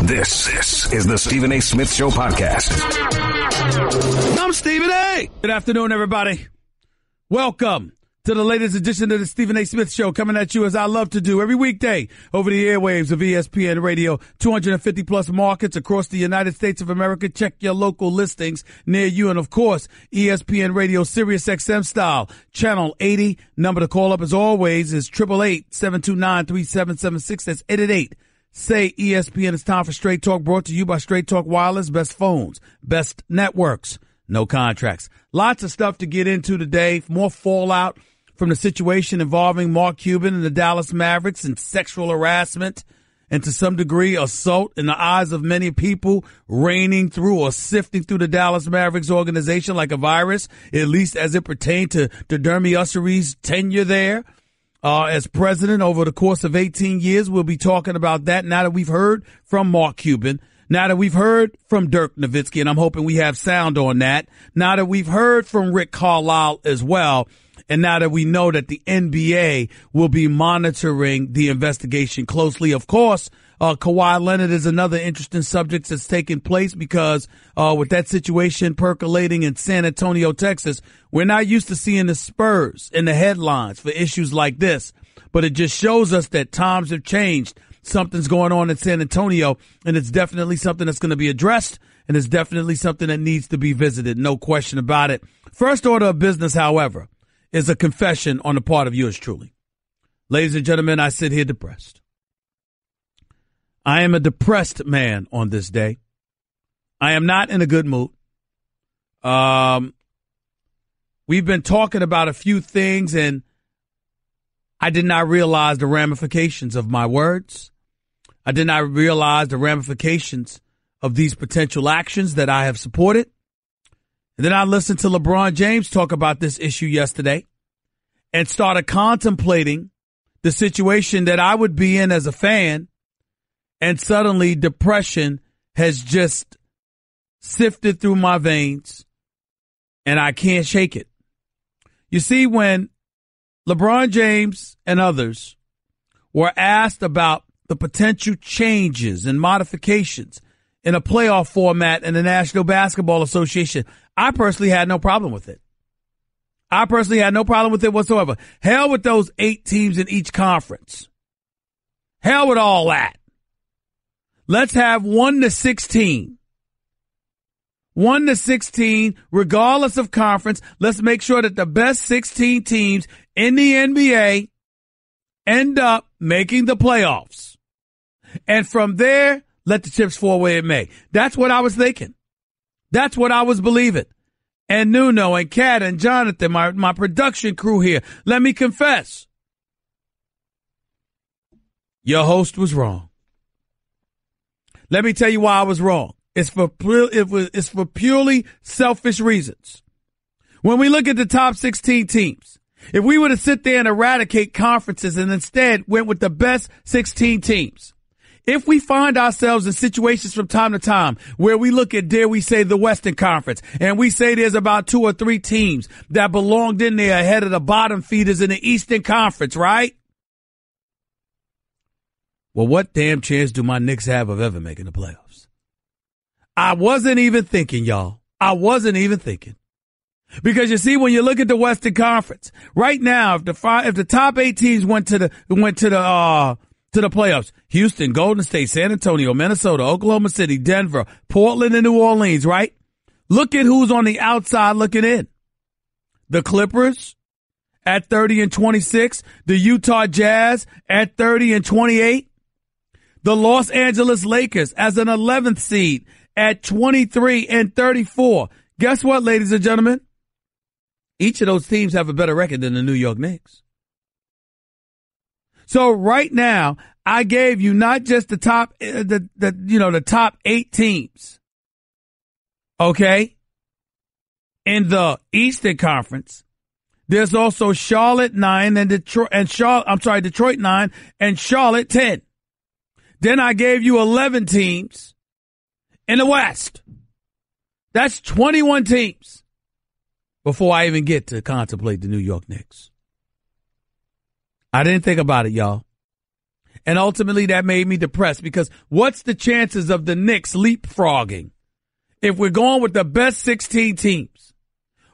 This is the Stephen A. Smith Show podcast. I'm Stephen A. Good afternoon, everybody. Welcome to the latest edition of the Stephen A. Smith Show, coming at you as I love to do every weekday over the airwaves of ESPN Radio, 250 plus markets across the United States of America. Check your local listings near you. And of course, ESPN Radio Sirius XM style, channel 80. Number to call up as always is 888-729-3776. That's 888. Say ESPN. It's time for Straight Talk, brought to you by Straight Talk Wireless. Best phones, best networks, no contracts. Lots of stuff to get into today. More fallout from the situation involving Mark Cuban and the Dallas Mavericks and sexual harassment and to some degree assault in the eyes of many people reigning through or sifting through the Dallas Mavericks organization like a virus, at least as it pertained to Dermy Ussery's tenure there as president over the course of 18 years. We'll be talking about that now that we've heard from Mark Cuban, now that we've heard from Dirk Nowitzki, and I'm hoping we have sound on that, now that we've heard from Rick Carlisle as well. And now that we know that the NBA will be monitoring the investigation closely, of course, Kawhi Leonard is another interesting subject that's taking place because with that situation percolating in San Antonio, Texas, we're not used to seeing the Spurs in the headlines for issues like this. But it just shows us that times have changed. Something's going on in San Antonio, and it's definitely something that's going to be addressed, and it's definitely something that needs to be visited. No question about it. First order of business, however, is a confession on the part of yours truly. Ladies and gentlemen, I sit here depressed. I am a depressed man on this day. I am not in a good mood. We've been talking about a few things, and I did not realize the ramifications of my words. I did not realize the ramifications of these potential actions that I have supported. And then I listened to LeBron James talk about this issue yesterday and started contemplating the situation that I would be in as a fan. And suddenly depression has just sifted through my veins and I can't shake it. You see, when LeBron James and others were asked about the potential changes and modifications in a playoff format in the National Basketball Association, I personally had no problem with it. I personally had no problem with it whatsoever. Hell with those 8 teams in each conference. Hell with all that. Let's have 1 to 16. 1 to 16, regardless of conference. Let's make sure that the best 16 teams in the NBA end up making the playoffs. And from there, let the chips fall where it may. That's what I was thinking. That's what I was believing. And Nuno and Kat and Jonathan, my production crew here, let me confess. Your host was wrong. Let me tell you why I was wrong. It's for purely selfish reasons. When we look at the top 16 teams, if we were to sit there and eradicate conferences and instead went with the best 16 teams, if we find ourselves in situations from time to time where we look at, dare we say, the Western Conference, and we say there's about 2 or 3 teams that belonged in there ahead of the bottom feeders in the Eastern Conference, right? Well, what damn chance do my Knicks have of ever making the playoffs? I wasn't even thinking, y'all. I wasn't even thinking. Because you see, when you look at the Western Conference, right now, if the top 8 teams went to the playoffs, Houston, Golden State, San Antonio, Minnesota, Oklahoma City, Denver, Portland, and New Orleans, right? Look at who's on the outside looking in. The Clippers at 30-26, the Utah Jazz at 30-28, the Los Angeles Lakers as an 11th seed at 23-34. Guess what, ladies and gentlemen? Each of those teams have a better record than the New York Knicks. So right now, I gave you not just the top, the top 8 teams. Okay. In the Eastern Conference, there's also Charlotte 9 and Detroit 9 and Charlotte 10. Then I gave you 11 teams in the West. That's 21 teams before I even get to contemplate the New York Knicks. I didn't think about it, y'all. And ultimately that made me depressed because what's the chances of the Knicks leapfrogging? If we're going with the best 16 teams,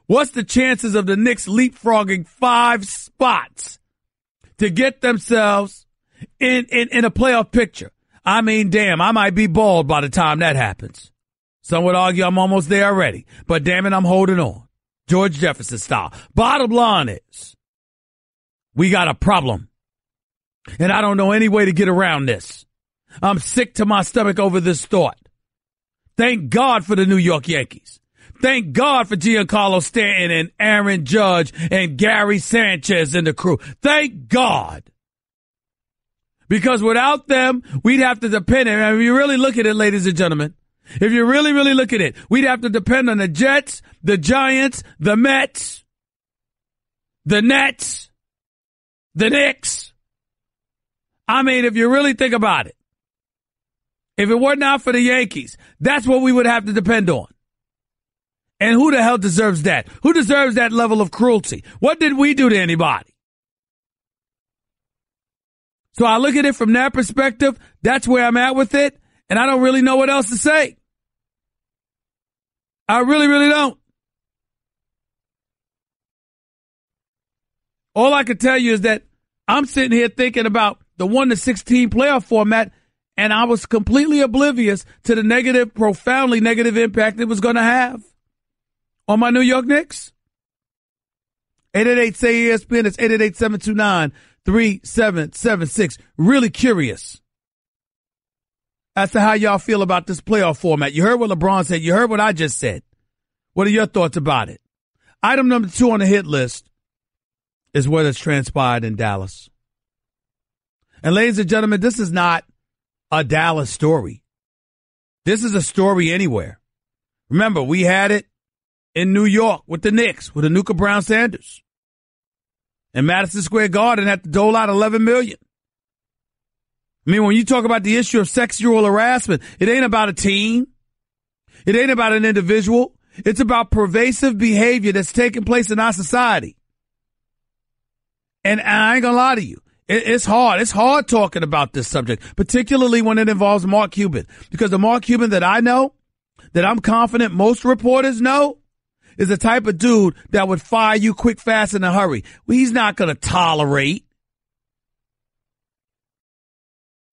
what's the chances of the Knicks leapfrogging 5 spots to get themselves in a playoff picture? I mean, damn, I might be bald by the time that happens. Some would argue I'm almost there already, but damn it, I'm holding on. George Jefferson style. Bottom line is, we got a problem. And I don't know any way to get around this. I'm sick to my stomach over this thought. Thank God for the New York Yankees. Thank God for Giancarlo Stanton and Aaron Judge and Gary Sanchez and the crew. Thank God. Because without them, we'd have to depend. And if you really look at it, ladies and gentlemen, if you really, really look at it, we'd have to depend on the Jets, the Giants, the Mets, the Nets, the Knicks. I mean, if you really think about it, if it were not for the Yankees, that's what we would have to depend on. And who the hell deserves that? Who deserves that level of cruelty? What did we do to anybody? So I look at it from that perspective. That's where I'm at with it. And I don't really know what else to say. I really, really don't. All I can tell you is that I'm sitting here thinking about the 1-16 playoff format, and I was completely oblivious to the negative, profoundly negative impact it was going to have on my New York Knicks. 888-SAY-ESPN. It's 888-729-3776. Really curious as to how y'all feel about this playoff format. You heard what LeBron said. You heard what I just said. What are your thoughts about it? Item number 2 on the hit list is what has transpired in Dallas. And ladies and gentlemen, this is not a Dallas story. This is a story anywhere. Remember, we had it in New York with the Knicks, with Anuka Brown Sanders. And Madison Square Garden had to dole out $11 million. I mean, when you talk about the issue of sexual harassment, it ain't about a team. It ain't about an individual. It's about pervasive behavior that's taking place in our society. And I ain't gonna lie to you. It's hard. It's hard talking about this subject, particularly when it involves Mark Cuban. Because the Mark Cuban that I know, that I'm confident most reporters know, is the type of dude that would fire you quick, fast, in a hurry. Well, he's not going to tolerate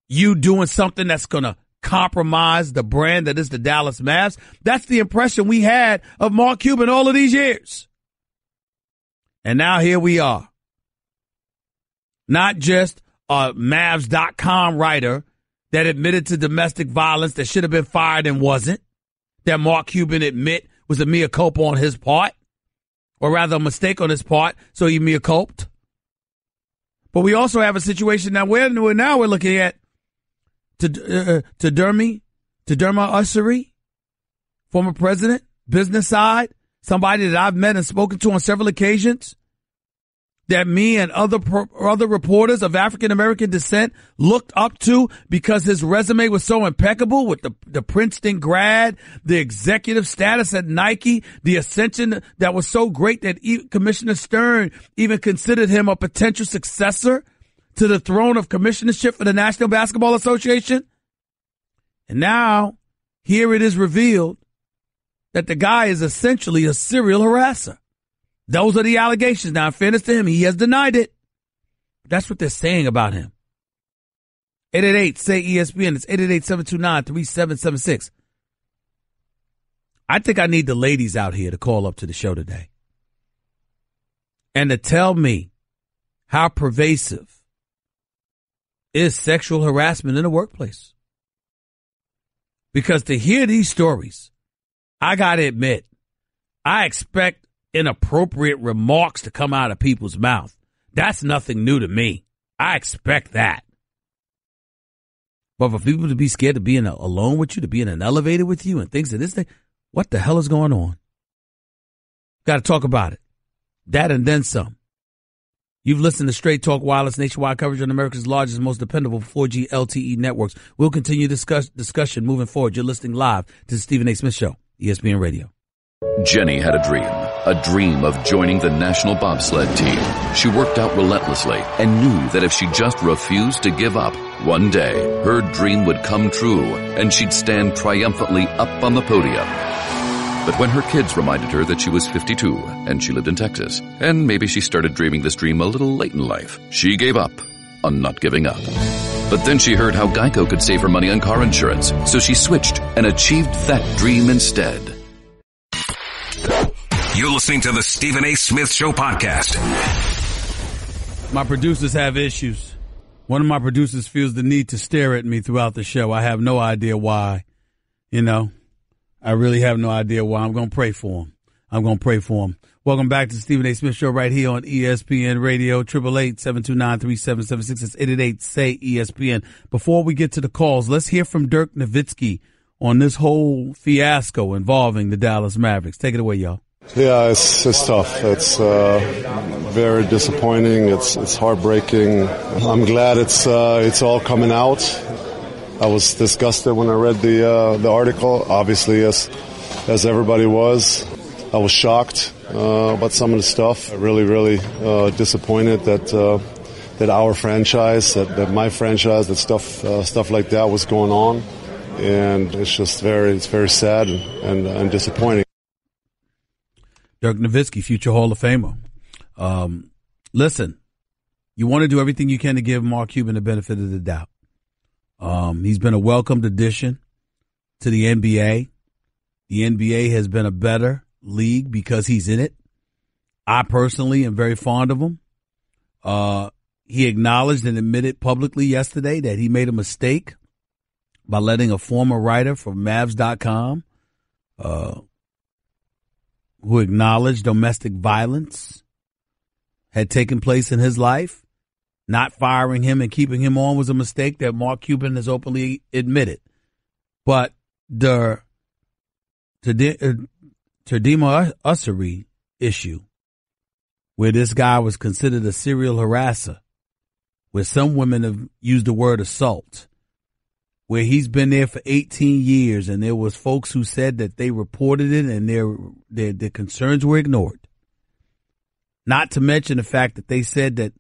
you doing something that's going to compromise the brand that is the Dallas Mavs. That's the impression we had of Mark Cuban all of these years. And now here we are. Not just a Mavs.com writer that admitted to domestic violence that should have been fired and wasn't, that Mark Cuban admit was a mea culpa on his part, or rather a mistake on his part, so he mea culped. But we also have a situation now where we're looking at Derma Ussery, former president, business side, somebody that I've met and spoken to on several occasions, that me and other reporters of African-American descent looked up to because his resume was so impeccable with the Princeton grad, the executive status at Nike, the ascension that was so great that Commissioner Stern even considered him a potential successor to the throne of commissionership for the National Basketball Association. And now, here it is revealed that the guy is essentially a serial harasser. Those are the allegations. Now, in fairness to him, he has denied it. That's what they're saying about him. 888-SAY-ESPN. It's 888-729-3776. I think I need the ladies out here to call up to the show today and to tell me how pervasive is sexual harassment in the workplace. Because to hear these stories, I got to admit, I expect inappropriate remarks to come out of people's mouth. That's nothing new to me. I expect that. But for people to be scared to be alone with you, to be in an elevator with you and things of this thing, what the hell is going on? Got to talk about it. That and then some. You've listened to Straight Talk Wireless nationwide coverage on America's largest, most dependable 4G LTE networks. We'll continue discussion moving forward. You're listening live to the Stephen A. Smith Show, ESPN Radio. Jenny had a dream of joining the national bobsled team. She worked out relentlessly and knew that if she just refused to give up, one day her dream would come true and she'd stand triumphantly up on the podium. But when her kids reminded her that she was 52 and she lived in Texas, and maybe she started dreaming this dream a little late in life, she gave up on not giving up. But then she heard how Geico could save her money on car insurance, so she switched and achieved that dream instead. You're listening to the Stephen A. Smith Show podcast. My producers have issues. One of my producers feels the need to stare at me throughout the show. I have no idea why. I really have no idea why. I'm going to pray for him. Welcome back to the Stephen A. Smith Show right here on ESPN Radio, 888-729-3776. It's 888-SAY-ESPN. Before we get to the calls, let's hear from Dirk Nowitzki on this whole fiasco involving the Dallas Mavericks. Take it away, y'all. Yeah, it's tough. It's very disappointing. It's heartbreaking. I'm glad it's all coming out. I was disgusted when I read the article. Obviously, as everybody was, I was shocked about some of the stuff. Really disappointed that our franchise, that my franchise, that stuff like that was going on, and it's just very sad and disappointing. Dirk Nowitzki, future Hall of Famer. Listen, you want to do everything you can to give Mark Cuban the benefit of the doubt. He's been a welcomed addition to the NBA. The NBA has been a better league because he's in it. I personally am very fond of him. He acknowledged and admitted publicly yesterday that he made a mistake by letting a former writer for Mavs.com, who acknowledged domestic violence had taken place in his life. Not firing him and keeping him on was a mistake that Mark Cuban has openly admitted. But the Tadima Ussery issue, where this guy was considered a serial harasser, where some women have used the word assault, where he's been there for 18 years and there was folks who said that they reported it and their concerns were ignored. Not to mention the fact that they said that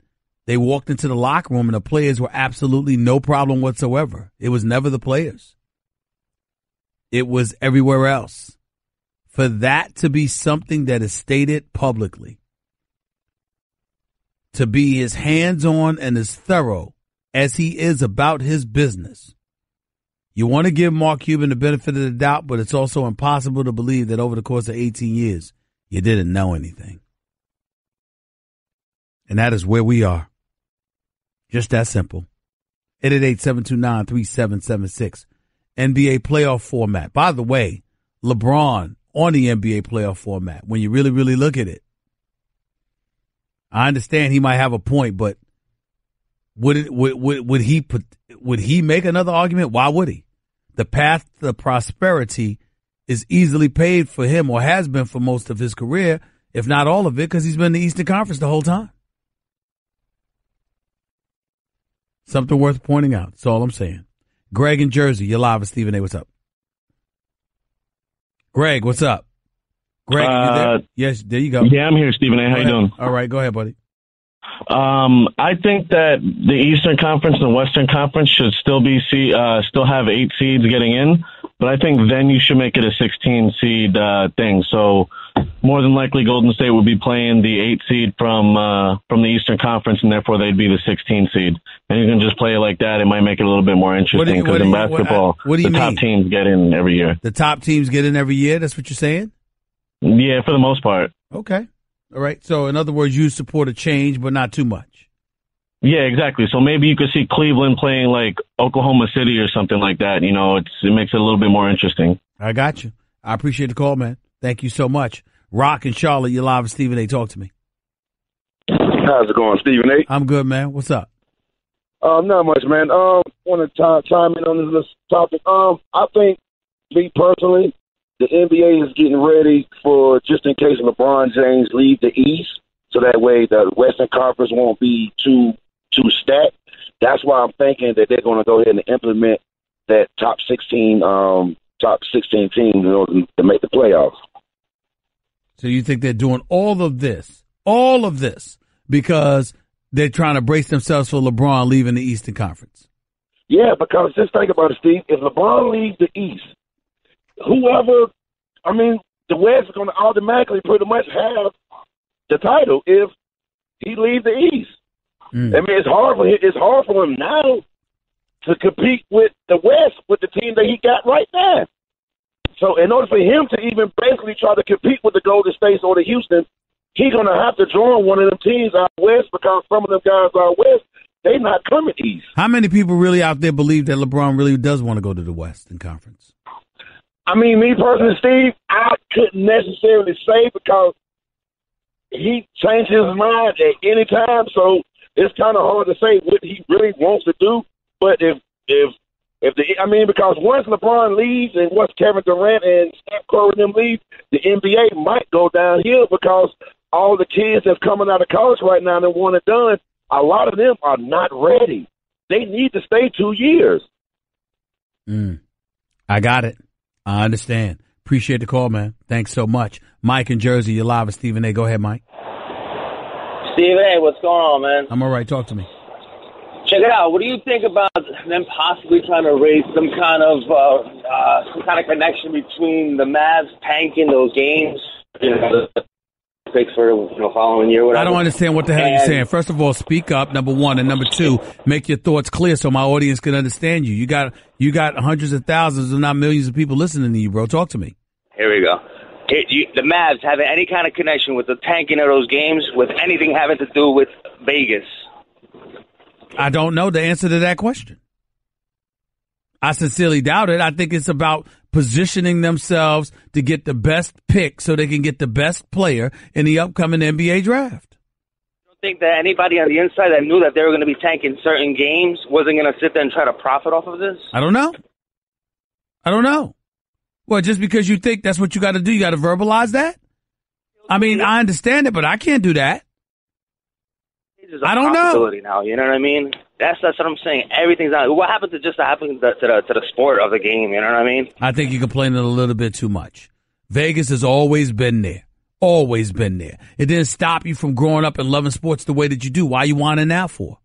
they walked into the locker room and the players were absolutely no problem whatsoever. It was never the players. It was everywhere else. For that to be something that is stated publicly, to be as hands-on and as thorough as he is about his business, you want to give Mark Cuban the benefit of the doubt, but it's also impossible to believe that over the course of 18 years, you didn't know anything. And that is where we are. Just that simple. 888-729-3776. NBA playoff format. By the way, LeBron on the NBA playoff format, when you really, really look at it, I understand he might have a point, but would he make another argument? Why would he? The path to prosperity is easily paved for him, or has been for most of his career, if not all of it, because he's been in the Eastern Conference the whole time. Something worth pointing out. That's all I'm saying. Greg in Jersey, you're live with Stephen A. What's up? Greg, what's up? Greg, you there? Yes, there you go. Yeah, I'm here, Stephen A. How you doing? All right, go ahead, buddy. I think that the Eastern Conference and Western Conference should still have 8 seeds getting in, but I think then you should make it a 16 seed thing. So more than likely, Golden State would be playing the 8 seed from the Eastern Conference, and therefore they'd be the 16 seed. And you can just play it like that. It might make it a little bit more interesting because in basketball, the top teams get in every year. The top teams get in every year? That's what you're saying? Yeah, for the most part. Okay. All right. So, in other words, you support a change, but not too much. Yeah, exactly. So maybe you could see Cleveland playing like Oklahoma City or something like that. You know, it makes it a little bit more interesting. I got you. I appreciate the call, man. Thank you so much. Rock and Charlotte, you're live with Stephen A. Talk to me. How's it going, Stephen A? I'm good, man. What's up? Not much, man. Want to chime in on this topic. I think, me personally, the NBA is getting ready for just in case LeBron James leave the East, so that way the Western Conference won't be too stacked. That's why I'm thinking that they're going to go ahead and implement that top 16 teams in order to make the playoffs. So you think they're doing all of this, because they're trying to brace themselves for LeBron leaving the Eastern Conference? Yeah, because just think about it, Steve. If LeBron leaves the East, the West is going to automatically pretty much have the title if he leaves the East. It's hard for him now to compete with the West with the team that he got right now. So in order for him to even basically try to compete with the Golden State or the Houston, he's going to have to join one of them teams out West, because some of them guys out West, they're not coming East. How many people really out there believe that LeBron really does want to go to the Western Conference? Me personally, Steve, I couldn't necessarily say, because he changes his mind at any time, so it's kind of hard to say what he really wants to do. But because once LeBron leaves and once Kevin Durant and Steph Curry and them leave, the NBA might go downhill, because all the kids that's coming out of college right now that want it done, a lot of them are not ready. They need to stay 2 years. I got it. I understand. Appreciate the call, man. Thanks so much. Mike in Jersey, you're live with Stephen A. Go ahead, Mike. Stephen A., what's going on, man? I'm all right. Talk to me. Check it out. What do you think about them possibly trying to raise some kind of connection between the Mavs tanking those games, the picks for following year? Whatever. I don't understand what the hell you're saying. First of all, speak up, number one, and number two, make your thoughts clear so my audience can understand you. You got hundreds of thousands, if not millions, of people listening to you, bro. Talk to me. Here we go. The Mavs having any kind of connection with the tanking of those games, with anything having to do with Vegas? I don't know the answer to that question. I sincerely doubt it. I think it's about positioning themselves to get the best pick so they can get the best player in the upcoming NBA draft. You don't think that anybody on the inside that knew that they were going to be tanking certain games wasn't going to sit there and try to profit off of this? I don't know. Well, just because you think that's what you got to do, you got to verbalize that? I understand it, but I can't do that. I don't know. Now, you know what I mean? That's what I'm saying. Everything's on. What happened to the sport of the game? You know what I mean? I think you're complaining a little bit too much. Vegas has always been there. Always been there. It didn't stop you from growing up and loving sports the way that you do. Why you whining now for?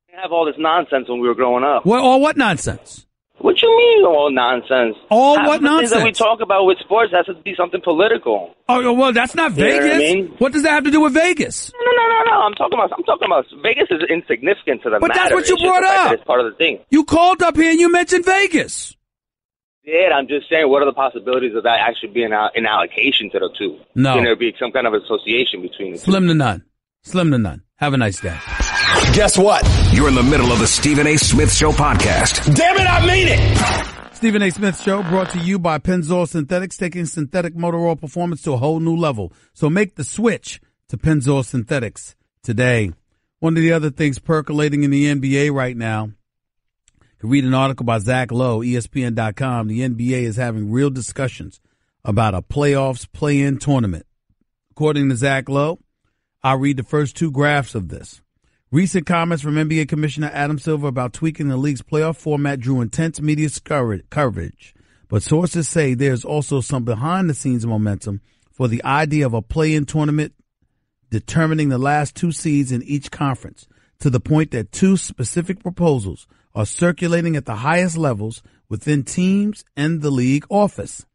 We have all this nonsense when we were growing up. What nonsense? What you mean, all nonsense? What nonsense? Things that we talk about with sports has to be something political. Oh, well, that's not Vegas. What I mean? What does that have to do with Vegas? No. I'm talking about Vegas is insignificant to the matter. But that's what you brought up. It's part of the thing. You called up here and you mentioned Vegas. Yeah, I'm just saying, what are the possibilities of that actually being an allocation to the two? No. Can there be some kind of association between the two? Slim to none. Have a nice day. Guess what? You're in the middle of the Stephen A. Smith Show podcast. Damn it, I mean it! Stephen A. Smith Show brought to you by Pennzoil Synthetics, taking synthetic motor oil performance to a whole new level. So make the switch to Pennzoil Synthetics today. One of the other things percolating in the NBA right now, you can read an article by Zach Lowe, ESPN.com. The NBA is having real discussions about a playoffs play-in tournament. According to Zach Lowe, I'll read the first two graphs of this. Recent comments from NBA Commissioner Adam Silver about tweaking the league's playoff format drew intense media coverage, but sources say there's also some behind-the-scenes momentum for the idea of a play-in tournament determining the last two seeds in each conference, to the point that two specific proposals are circulating at the highest levels within teams and the league office.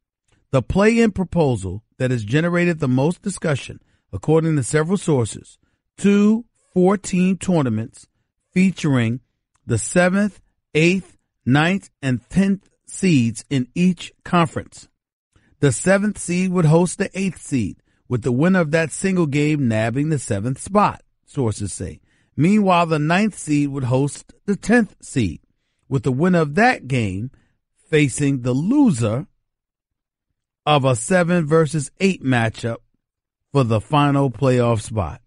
The play-in proposal that has generated the most discussion, according to several sources, 2 4-team tournaments featuring the 7th, 8th, 9th, and 10th seeds in each conference. The 7th seed would host the 8th seed, with the winner of that single game nabbing the 7th spot, sources say. Meanwhile, the 9th seed would host the 10th seed, with the winner of that game facing the loser of a 7 versus 8 matchup for the final playoff spot.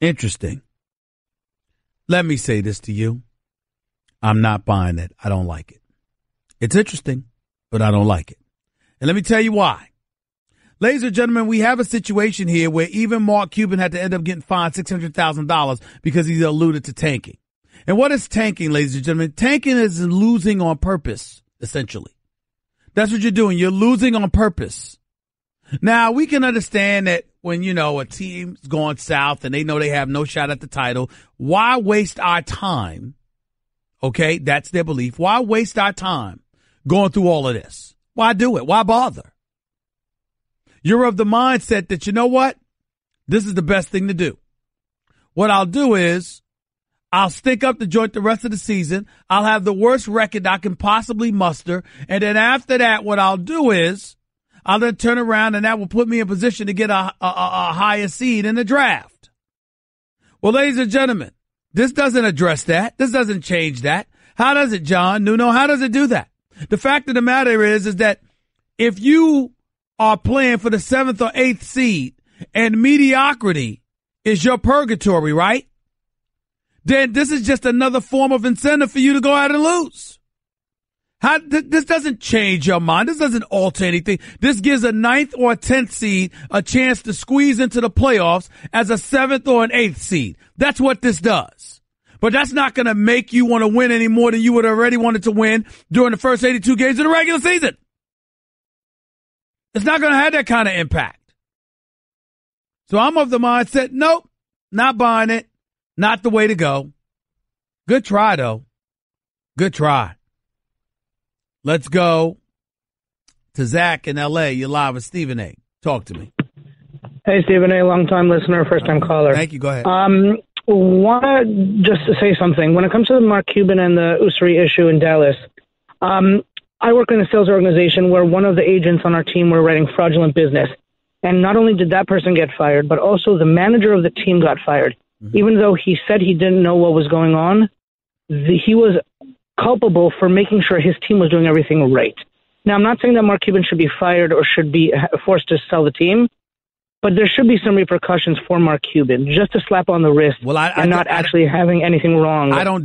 Interesting. Let me say this to you. I'm not buying it. I don't like it. It's interesting, but I don't like it. And let me tell you why. Ladies and gentlemen, we have a situation here where even Mark Cuban had to end up getting fined $600,000 because he alluded to tanking. And what is tanking, ladies and gentlemen? Tanking is losing on purpose, essentially. That's what you're doing. You're losing on purpose. Now, we can understand that when, a team's going south and they know they have no shot at the title, why waste our time? Okay, that's their belief. Why waste our time going through all of this? Why do it? Why bother? You're of the mindset that, you know what? This is the best thing to do. What I'll do is I'll stink up the joint the rest of the season. I'll have the worst record I can possibly muster. And then after that, what I'll do is I'll then turn around and that will put me in position to get a higher seed in the draft. Well, ladies and gentlemen, this doesn't address that. This doesn't change that. How does it, John Nuno? How does it do that? The fact of the matter is that if you are playing for the 7th or 8th seed and mediocrity is your purgatory, right? Then this is just another form of incentive for you to go out and lose. This doesn't change your mind. This doesn't alter anything. This gives a 9th or a 10th seed a chance to squeeze into the playoffs as a 7th or an 8th seed. That's what this does. But that's not going to make you want to win any more than you would already wanted to win during the first 82 games of the regular season. It's not going to have that kind of impact. So I'm of the mindset, nope, not buying it. Not the way to go. Good try, though. Good try. Let's go to Zach in L.A. You're live with Stephen A. Talk to me. Hey, Stephen A., long-time listener, first-time caller. Thank you. Go ahead. Want just to say something. When it comes to the Mark Cuban and the Usry issue in Dallas, I work in a sales organization where one of the agents on our team were writing fraudulent business. And not only did that person get fired, but also the manager of the team got fired. Mm-hmm. Even though he said he didn't know what was going on, he was culpable for making sure his team was doing everything right. Now, I'm not saying that Mark Cuban should be fired or should be forced to sell the team, but there should be some repercussions for Mark Cuban, just a slap on the wrist and not actually having anything wrong. I don't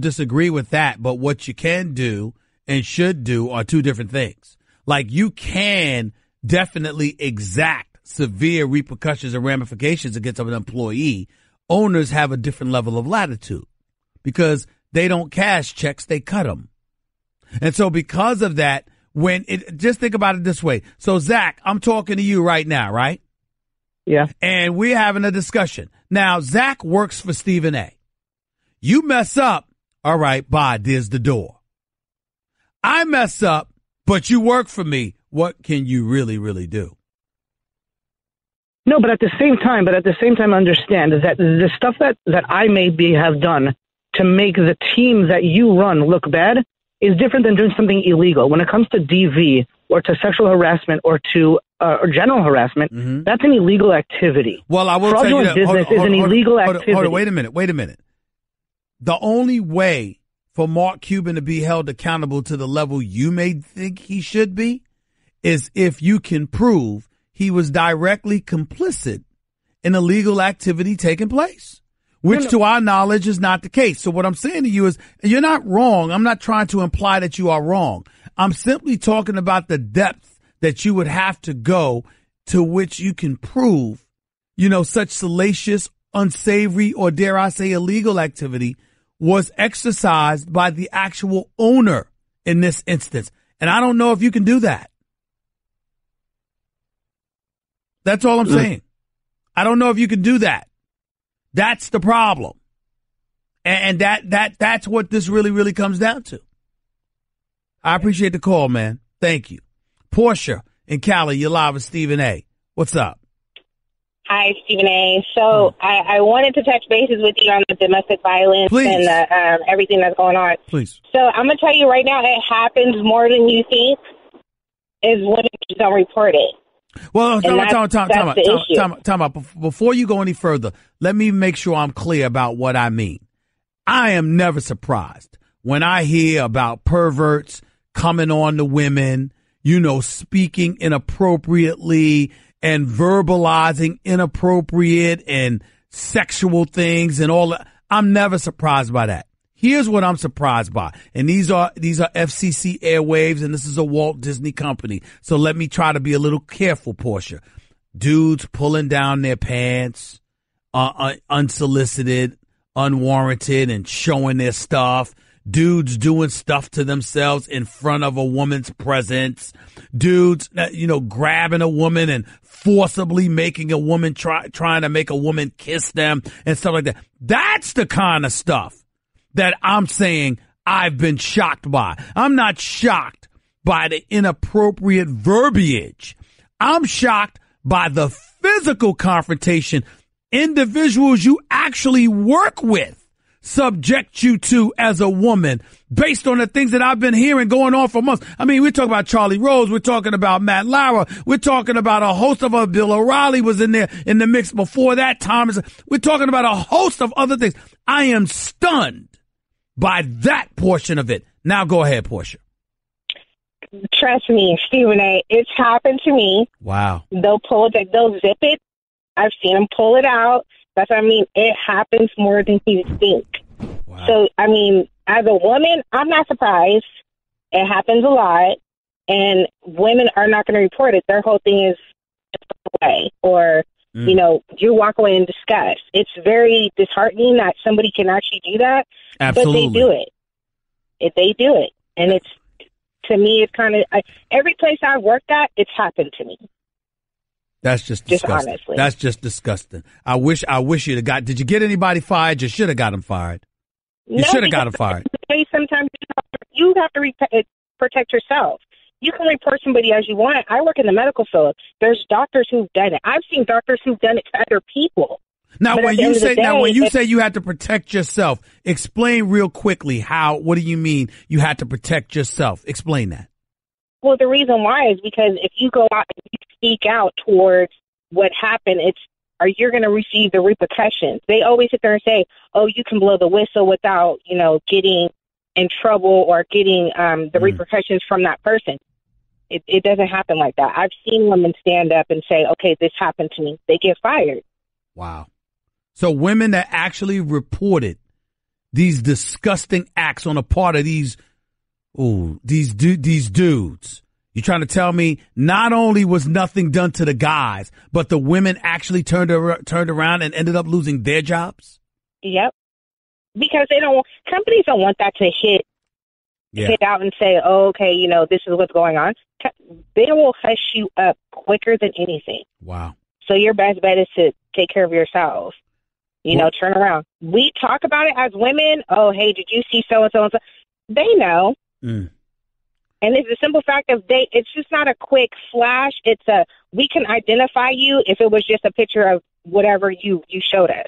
disagree with that, but what you can do and should do are two different things. Like, you can definitely exact severe repercussions and ramifications against an employee. Owners have a different level of latitude because they don't cash checks, they cut them. And so because of that, just think about it this way. So, Zach, I'm talking to you right now, right? Yeah. And we're having a discussion. Now, Zach works for Stephen A. You mess up, all right, bye, there's the door. I mess up, but you work for me. What can you really, really do? No, but at the same time, understand that the stuff that I have done to make the team that you run look bad is different than doing something illegal. When it comes to DV or to sexual harassment or to or general harassment, mm-hmm. That's an illegal activity. Well, I will fraudulent tell you that. Business is an illegal activity. Hold on, wait a minute. The only way for Mark Cuban to be held accountable to the level you may think he should be is if you can prove he was directly complicit in illegal activity taking place, which to our knowledge is not the case. So what I'm saying to you is you're not wrong. I'm not trying to imply that you are wrong. I'm simply talking about the depth that you would have to go to which you can prove, such salacious, unsavory, or dare I say illegal activity was exercised by the actual owner in this instance. And I don't know if you can do that. That's all I'm saying. I don't know if you can do that. That's the problem. And that's what this really, really comes down to. I appreciate the call, man. Thank you. Portia in Cali, you're live with Stephen A. What's up? Hi, Stephen A. So I wanted to touch bases with you on the domestic violence and everything that's going on. Please. So I'm going to tell you right now, it happens more than you think is when you don't report it. Well, time out. Before you go any further, let me make sure I'm clear about what I mean. I am never surprised when I hear about perverts coming on to women, speaking inappropriately and verbalizing inappropriate and sexual things and all that. I'm never surprised by that. Here's what I'm surprised by. And these are FCC airwaves, and this is a Walt Disney company. So let me try to be a little careful, Portia. Dudes pulling down their pants, unsolicited, unwarranted, and showing their stuff. dudes doing stuff to themselves in front of a woman's presence, dudes, grabbing a woman and forcibly making a woman trying to make a woman kiss them and stuff like that. That's the kind of stuff that I'm saying I've been shocked by. I'm not shocked by the inappropriate verbiage. I'm shocked by the physical confrontation individuals you actually work with subject you to as a woman based on the things that I've been hearing going on for months. I mean, we're talking about Charlie Rose. We're talking about Matt Lauer. We're talking about a host of other. Bill O'Reilly was in there in the mix before that. Thomas. We're talking about a host of other things. I am stunned by that portion of it. Now go ahead, Portia. Trust me, Stephen A., it's happened to me. Wow. They'll zip it. I've seen them pull it out. That's what I mean. It happens more than you think. Wow. So, I mean, as a woman, I'm not surprised. It happens a lot. And women are not going to report it. Their whole thing is away or, you walk away in disgust. It's very disheartening that somebody can actually do that. Absolutely. But they do it. They do it. And it's, to me, it's kind of, every place I've worked at, it's happened to me. That's just disgusting. Honestly. That's just disgusting. I wish you'd have got. Did you get anybody fired? You should have got them fired. You should have got them fired. Sometimes you have to protect yourself. You can report somebody as you want. I work in the medical field. There's doctors who've done it. I've seen doctors who've done it to other people. Now, when you say you had to protect yourself, explain real quickly how. What do you mean you had to protect yourself? Explain that. Well, the reason why is because if you go out and you speak out towards what happened, you're going to receive the repercussions. They always sit there and say, oh, you can blow the whistle without, getting in trouble or getting the repercussions from that person. It doesn't happen like that. I've seen women stand up and say, okay, this happened to me. They get fired. Wow. So women that actually reported these disgusting acts on the part of these dudes. You're trying to tell me not only was nothing done to the guys, but the women actually turned around and ended up losing their jobs? Yep. Because companies don't want that to hit out and say, oh, okay, this is what's going on. They will hush you up quicker than anything. Wow. So your best bet is to take care of yourself. Turn around. We talk about it as women. Oh, hey, did you see so-and-so and so? They know. And it's the simple fact of it's just not a quick flash. We can identify you if it was just a picture of whatever you showed us.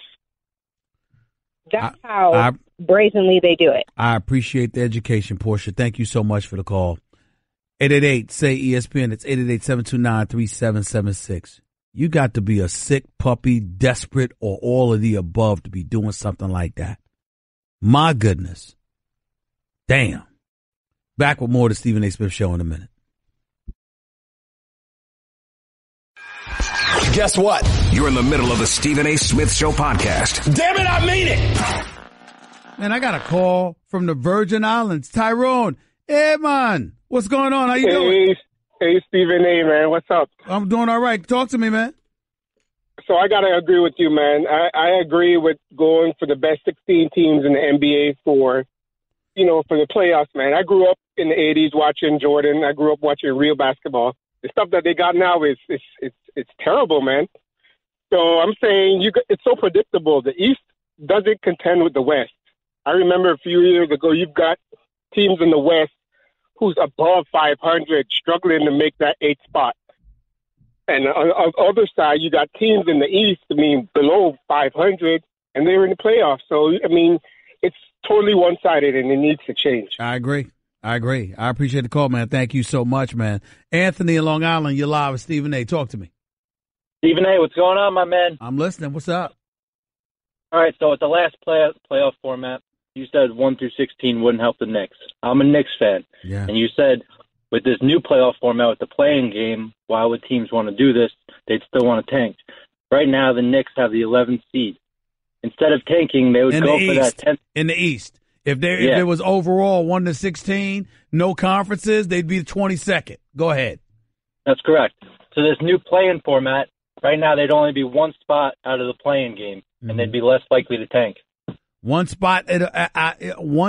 That's how brazenly they do it. I appreciate the education, Portia. Thank you so much for the call. 888-SAY-ESPN. It's 888-729-3776. You got to be a sick puppy, desperate, or all of the above to be doing something like that. My goodness. Damn. Back with more of the Stephen A. Smith Show in a minute. Guess what? You're in the middle of the Stephen A. Smith Show podcast. Damn it, I mean it! Man, I got a call from the Virgin Islands. Tyrone. Hey, man. What's going on? How you doing? Hey, Stephen A., man. What's up? I'm doing all right. Talk to me, man. So I got to agree with you, man. I agree with going for the best 16 teams in the NBA for the playoffs, man. I grew up in the 80s watching Jordan. I grew up watching real basketball. The stuff that they got now is terrible, man. So I'm saying it's so predictable. The East doesn't contend with the West. I remember a few years ago, you've got teams in the West who's above 500 struggling to make that 8th spot. And on the other side, you got teams in the East, below 500, and they're in the playoffs. So, it's totally one-sided, and it needs to change. I agree. I appreciate the call, man. Thank you so much, man. Anthony in Long Island, you're live with Stephen A. Talk to me. Stephen A., what's going on, my man? I'm listening. What's up? All right, so at the last playoff format, you said 1 through 16 wouldn't help the Knicks. I'm a Knicks fan. Yeah. And you said with this new playoff format with the play-in game, why would teams want to do this? They'd still want to tank. Right now, the Knicks have the 11th seed. Instead of tanking, they would go for that 10th. In the East. If it was overall 1 to 16, no conferences, they'd be the 22nd. Go ahead. That's correct. So this new play-in format, right now they'd only be one spot out of the play-in game, and they'd be less likely to tank. One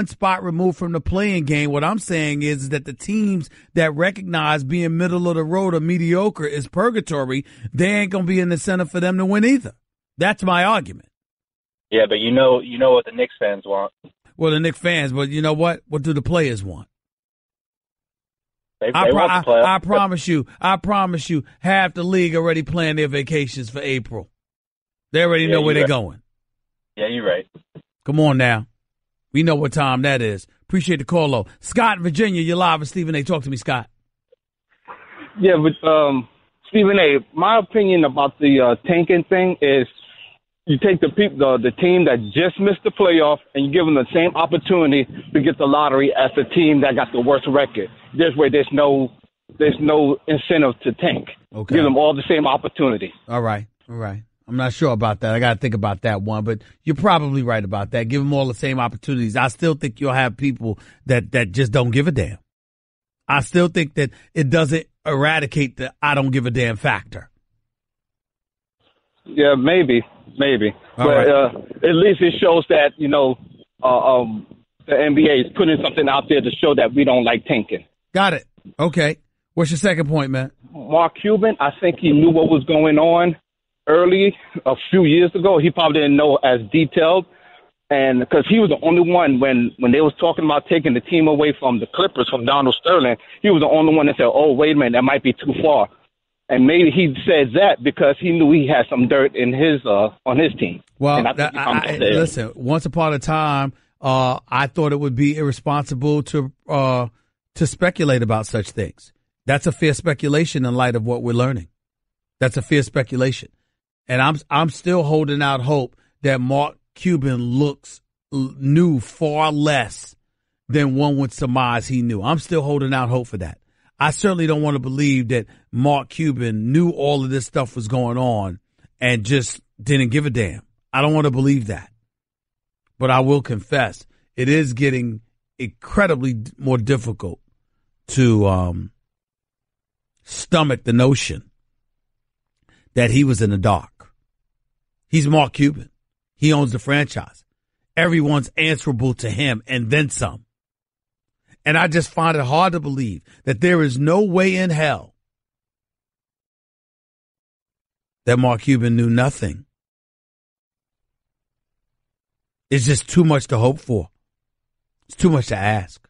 spot removed from the play-in game. What I'm saying is that the teams that recognize being middle of the road or mediocre is purgatory, they ain't going to be an incentive for them to win either. That's my argument. Yeah, but you know what the Knicks fans want. Well, the Knicks fans, but you know what? What do the players want? They want the playoffs. I promise you, half the league already planned their vacations for April. They already know where they're going. Yeah, you're right. Come on now. We know what time that is. Appreciate the call, though. Scott in Virginia, you're live with Stephen A. Talk to me, Scott. Yeah, but Stephen A., my opinion about the tanking thing is you take the team that just missed the playoff and you give them the same opportunity to get the lottery as the team that got the worst record. This way there's no incentive to tank. Okay. Give them all the same opportunity. All right. I'm not sure about that. I got to think about that one, but you're probably right about that. Give them all the same opportunities. I still think you'll have people that just don't give a damn. I still think that it doesn't eradicate the I don't give a damn factor. Yeah, maybe. All but right. At least it shows that, the NBA is putting something out there to show that we don't like tanking. Got it. Okay. What's your second point, man? Mark Cuban, I think he knew what was going on early, a few years ago. He probably didn't know as detailed. And because he was the only one when they was talking about taking the team away from the Clippers, from Donald Sterling, he was the only one that said, oh, wait a minute, that might be too far. And maybe he said that because he knew he had some dirt in his on his team. Well, listen, once upon a time, I thought it would be irresponsible to speculate about such things. That's a fair speculation in light of what we're learning. That's a fair speculation. And I'm still holding out hope that Mark Cuban knew far less than one would surmise he knew. I'm still holding out hope for that. I certainly don't want to believe that Mark Cuban knew all of this stuff was going on and just didn't give a damn. I don't want to believe that. But I will confess, it is getting incredibly more difficult to stomach the notion that he was in the dark. He's Mark Cuban. He owns the franchise. Everyone's answerable to him and then some. And I just find it hard to believe that there is no way in hell that Mark Cuban knew nothing. It's just too much to hope for. It's too much to ask.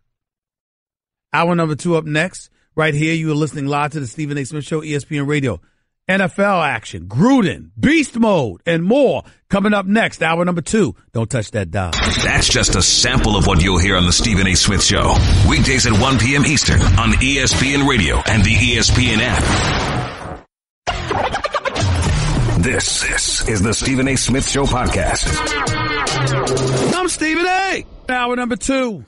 Hour number 2 up next. Right here, you are listening live to the Stephen A. Smith Show, ESPN Radio. NFL action, Gruden, beast mode, and more coming up next. Hour number 2. Don't touch that dial. That's just a sample of what you'll hear on the Stephen A. Smith Show. Weekdays at 1 p.m. Eastern on ESPN Radio and the ESPN app. This is the Stephen A. Smith Show podcast. I'm Stephen A. Hour number 2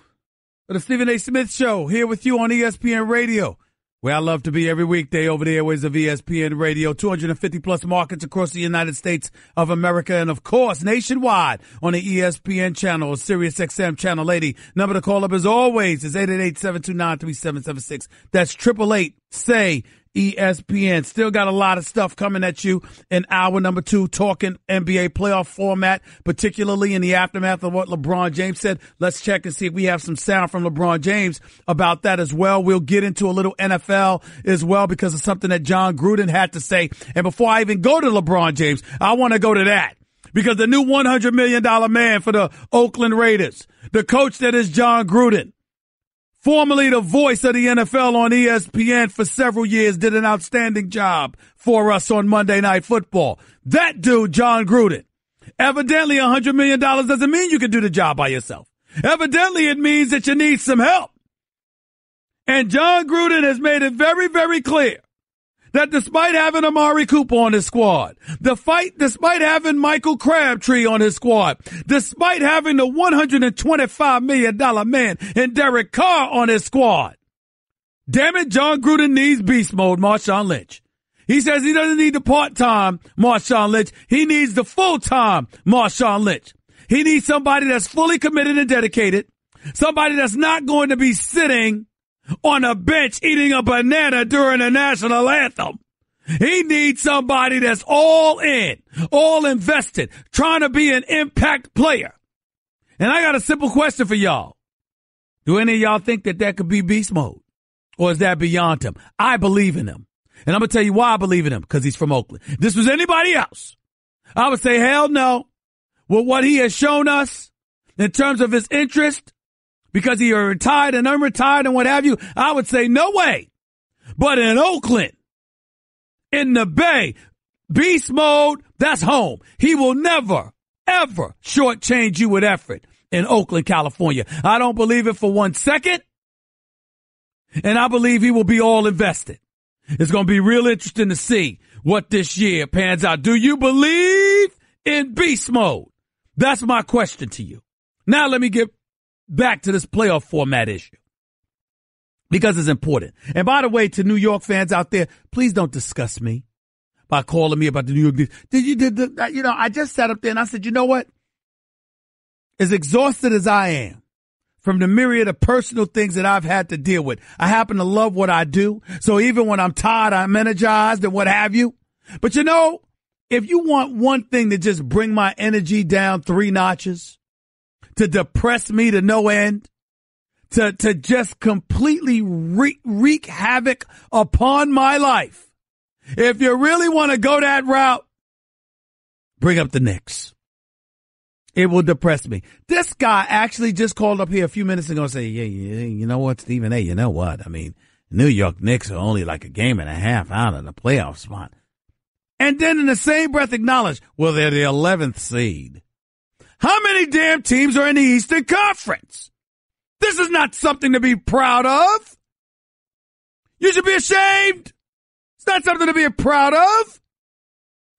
of the Stephen A. Smith Show, here with you on ESPN Radio, where I love to be every weekday over the airways of ESPN Radio, 250-plus markets across the United States of America, and, of course, nationwide on the ESPN channel, Sirius XM Channel 80. Number to call up, as always, is 888-729-3776. That's 888-SAY ESPN. Still got a lot of stuff coming at you in hour number 2, talking NBA playoff format, particularly in the aftermath of what LeBron James said. Let's check and see if we have some sound from LeBron James about that as well. We'll get into a little NFL as well because of something that John Gruden had to say. And before I even go to LeBron James, I want to go to that because the new $100 million man for the Oakland Raiders, the coach that is John Gruden, formerly the voice of the NFL on ESPN for several years, did an outstanding job for us on Monday Night Football. That dude, John Gruden, evidently $100 million doesn't mean you can do the job by yourself. Evidently, it means that you need some help. And John Gruden has made it very, very clear that despite having Amari Cooper on his squad, despite having Michael Crabtree on his squad, despite having the $125 million man and Derek Carr on his squad, damn it, John Gruden needs beast mode Marshawn Lynch. He says he doesn't need the part-time Marshawn Lynch. He needs the full-time Marshawn Lynch. He needs somebody that's fully committed and dedicated, somebody that's not going to be sitting on a bench eating a banana during the national anthem. He needs somebody that's all in, all invested, trying to be an impact player. And I got a simple question for y'all. Do any of y'all think that could be beast mode? Or is that beyond him? I believe in him. And I'm going to tell you why I believe in him, because he's from Oakland. If this was anybody else, I would say hell no. With what he has shown us in terms of his interest, because he are retired and unretired and what have you, I would say no way. But in Oakland, in the Bay, beast mode, that's home. He will never, ever shortchange you with effort in Oakland, California. I don't believe it for 1 second. And I believe he will be all invested. It's going to be real interesting to see what this year pans out. Do you believe in beast mode? That's my question to you. Now let me get back to this playoff format issue, because it's important. And by the way, to New York fans out there, please don't discuss me by calling me about the New York Knicks. I just sat up there and I said, you know what? As exhausted as I am from the myriad of personal things that I've had to deal with, I happen to love what I do. So even when I'm tired, I'm energized and what have you. But you know, if you want one thing to just bring my energy down 3 notches, to depress me to no end, to just completely wreak havoc upon my life, if you really want to go that route, bring up the Knicks. It will depress me. This guy actually just called up here a few minutes ago and said, yeah, you know what, Stephen A., you know what? I mean, New York Knicks are only like a game and a half out of the playoff spot. And then in the same breath acknowledge, well, they're the 11th seed. How many damn teams are in the Eastern Conference? This is not something to be proud of. You should be ashamed. It's not something to be proud of.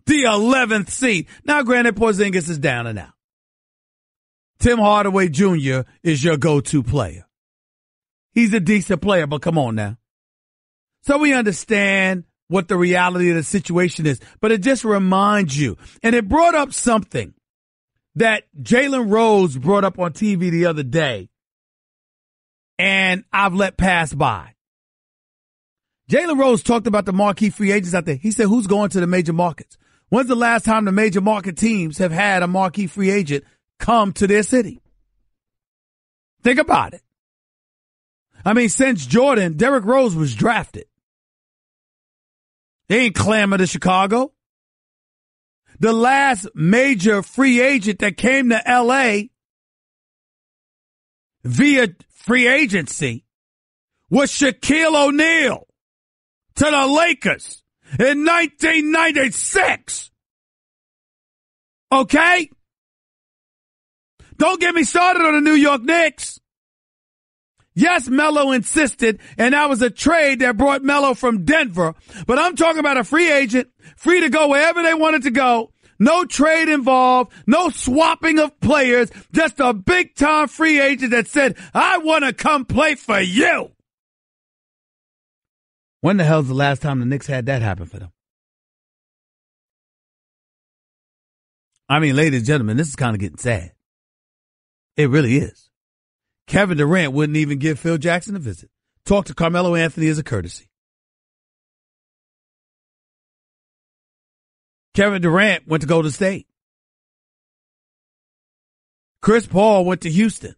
The 11th seed. Now, granted, Porzingis is down and out. Tim Hardaway Jr. is your go-to player. He's a decent player, but come on now. So we understand what the reality of the situation is, but it just reminds you. And it brought up something that Jalen Rose brought up on TV the other day, and I've let pass by. Jalen Rose talked about the marquee free agents out there. He said, who's going to the major markets? When's the last time the major market teams have had a marquee free agent come to their city? Think about it. I mean, since Jordan, Derrick Rose was drafted. They ain't clamor to Chicago. The last major free agent that came to L.A. via free agency was Shaquille O'Neal to the Lakers in 1996. Okay? Don't get me started on the New York Knicks. Yes, Melo insisted, and that was a trade that brought Melo from Denver. But I'm talking about a free agent, free to go wherever they wanted to go. No trade involved, no swapping of players, just a big-time free agent that said, I want to come play for you. When the hell's the last time the Knicks had that happen for them? I mean, ladies and gentlemen, this is kind of getting sad. It really is. Kevin Durant wouldn't even give Phil Jackson a visit. Talk to Carmelo Anthony as a courtesy. Kevin Durant went to Golden State. Chris Paul went to Houston.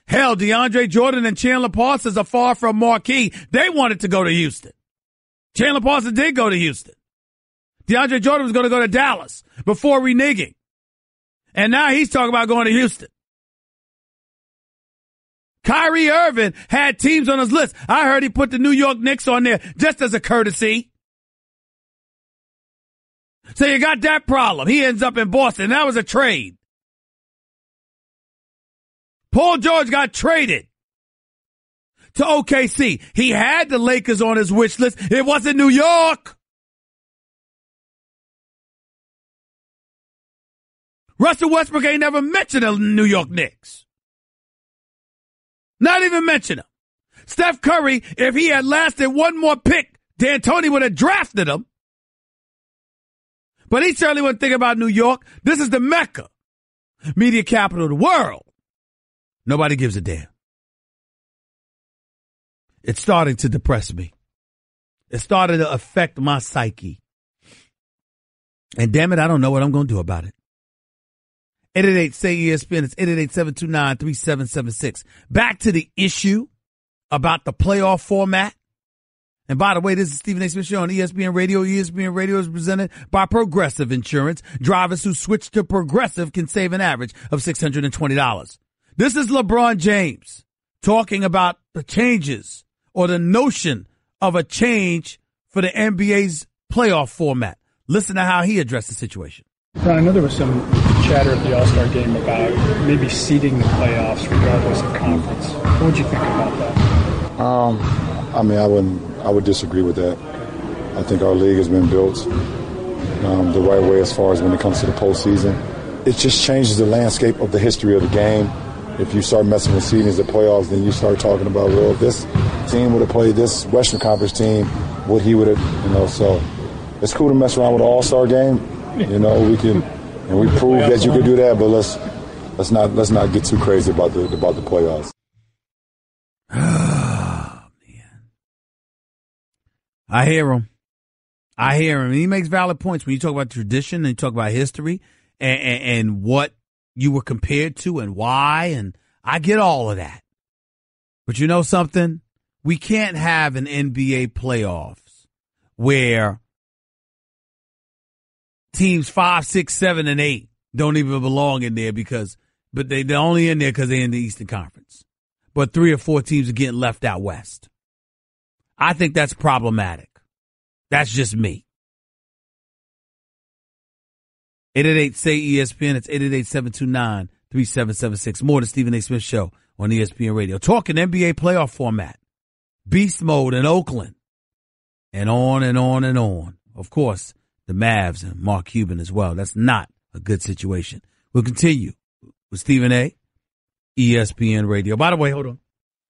Hell, DeAndre Jordan and Chandler Parsons are far from marquee. They wanted to go to Houston. Chandler Parsons did go to Houston. DeAndre Jordan was going to go to Dallas before reneging. And now he's talking about going to Houston. Kyrie Irving had teams on his list. I heard he put the New York Knicks on there just as a courtesy. So you got that problem. He ends up in Boston. That was a trade. Paul George got traded to OKC. He had the Lakers on his wish list. It wasn't New York. Russell Westbrook ain't never mentioned the New York Knicks. Not even mention him. Steph Curry, if he had lasted one more pick, D'Antoni would have drafted him. But he certainly wouldn't think about New York. This is the Mecca, media capital of the world. Nobody gives a damn. It's starting to depress me. It started to affect my psyche. And damn it, I don't know what I'm going to do about it. 888-SAY-ESPN. It's 888-729-3776. Back to the issue about the playoff format. And by the way, this is Stephen A. Smith Show on ESPN Radio. ESPN Radio is presented by Progressive Insurance. Drivers who switch to Progressive can save an average of $620. This is LeBron James talking about the changes or the notion of a change for the NBA's playoff format. Listen to how he addressed the situation. Ron, I know there was some chatter at the All-Star game about maybe seeding the playoffs regardless of conference. What would you think about that? I would disagree with that. I think our league has been built the right way as far as when it comes to the postseason. It just changes the landscape of the history of the game. If you start messing with seedings at playoffs, then you start talking about, well, if this team would have played this Western Conference team, what he would have, so it's cool to mess around with an All-Star game. We can, and we prove that you can do that, but let's not get too crazy about the playoffs. I hear him. And he makes valid points when you talk about tradition and you talk about history and what you were compared to and why. And I get all of that. But you know something? We can't have an NBA playoffs where teams 5, 6, 7, and 8 don't even belong in there but they're only in there because they're in the Eastern Conference. But 3 or 4 teams are getting left out west. I think that's problematic. That's just me. 888-SAY-ESPN. It's 888-729-3776. More to Stephen A. Smith Show on ESPN Radio. Talking NBA playoff format. Beast mode in Oakland. And on and on and on. Of course, the Mavs and Mark Cuban as well. That's not a good situation. We'll continue with Stephen A. ESPN Radio. By the way, hold on.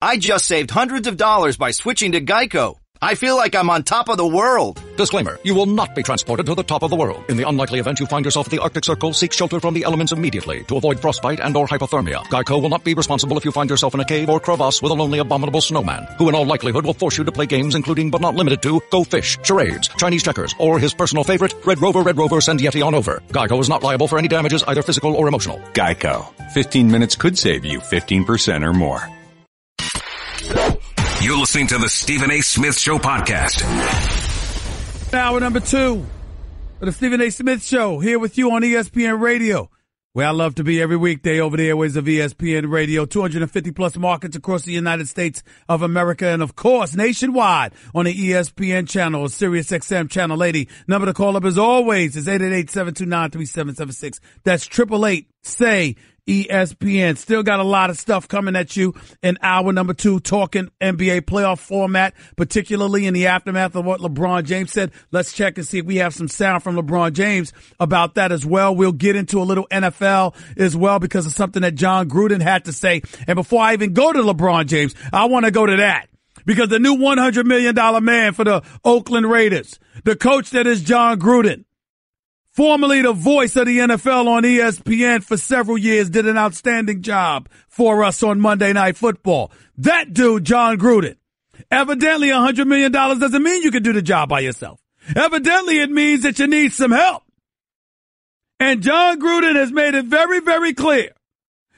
I just saved hundreds of dollars by switching to Geico. I feel like I'm on top of the world. Disclaimer. You will not be transported to the top of the world. In the unlikely event you find yourself at the Arctic Circle, seek shelter from the elements immediately to avoid frostbite and or hypothermia. Geico will not be responsible if you find yourself in a cave or crevasse with a lonely abominable snowman, who in all likelihood will force you to play games including but not limited to Go Fish, charades, Chinese checkers, or his personal favorite, Red Rover, send Yeti on over. Geico is not liable for any damages, either physical or emotional. Geico. 15 minutes could save you 15% or more. You're listening to the Stephen A. Smith Show podcast. Hour number 2 of the Stephen A. Smith Show here with you on ESPN Radio, where I love to be every weekday over the airways of ESPN Radio, 250 plus markets across the United States of America, and of course nationwide on the ESPN channel, Sirius XM channel 80. Number to call up as always is 888-729-3776. That's 888-SAY ESPN. Still got a lot of stuff coming at you in hour number 2, talking NBA playoff format, particularly in the aftermath of what LeBron James said. Let's check and see if we have some sound from LeBron James about that as well. We'll get into a little NFL as well because of something that John Gruden had to say. And before I even go to LeBron James, I want to go to that because the new $100 million man for the Oakland Raiders, the coach that is John Gruden, formerly the voice of the NFL on ESPN for several years, did an outstanding job for us on Monday Night Football. That dude, John Gruden, evidently $100 million doesn't mean you can do the job by yourself. Evidently, it means that you need some help. And John Gruden has made it very, very clear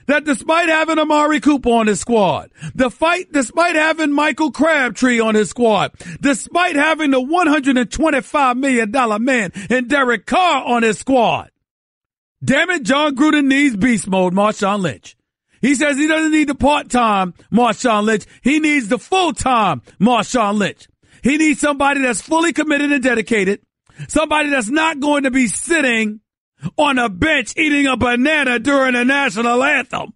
that despite having Amari Cooper on his squad, despite having Michael Crabtree on his squad, despite having the $125 million man and Derek Carr on his squad, damn it, John Gruden needs beast mode Marshawn Lynch. He says he doesn't need the part-time Marshawn Lynch. He needs the full-time Marshawn Lynch. He needs somebody that's fully committed and dedicated, somebody that's not going to be sitting on a bench eating a banana during the national anthem.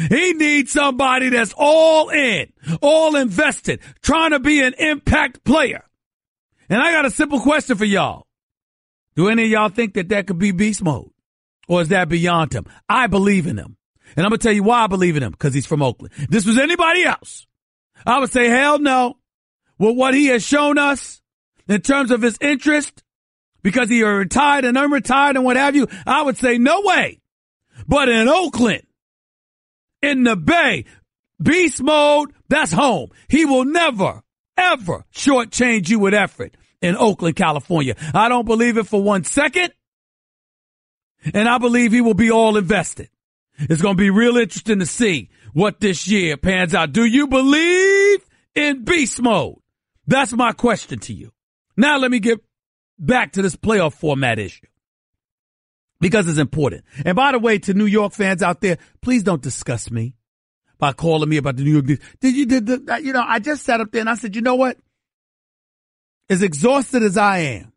He needs somebody that's all in, all invested, trying to be an impact player. And I got a simple question for y'all. Do any of y'all think that could be beast mode? Or is that beyond him? I believe in him. And I'm going to tell you why I believe in him, because he's from Oakland. If this was anybody else, I would say hell no. With what he has shown us in terms of his interest, because he are retired and unretired and what have you, I would say no way. But in Oakland, in the Bay, beast mode, that's home. He will never, ever shortchange you with effort in Oakland, California. I don't believe it for 1 second. And I believe he will be all invested. It's going to be real interesting to see what this year pans out. Do you believe in beast mode? That's my question to you. Now let me get back to this playoff format issue, because it's important. And by the way, to New York fans out there, please don't discuss me by calling me about the New York Knicks. I just sat up there and I said, you know what? As exhausted as I am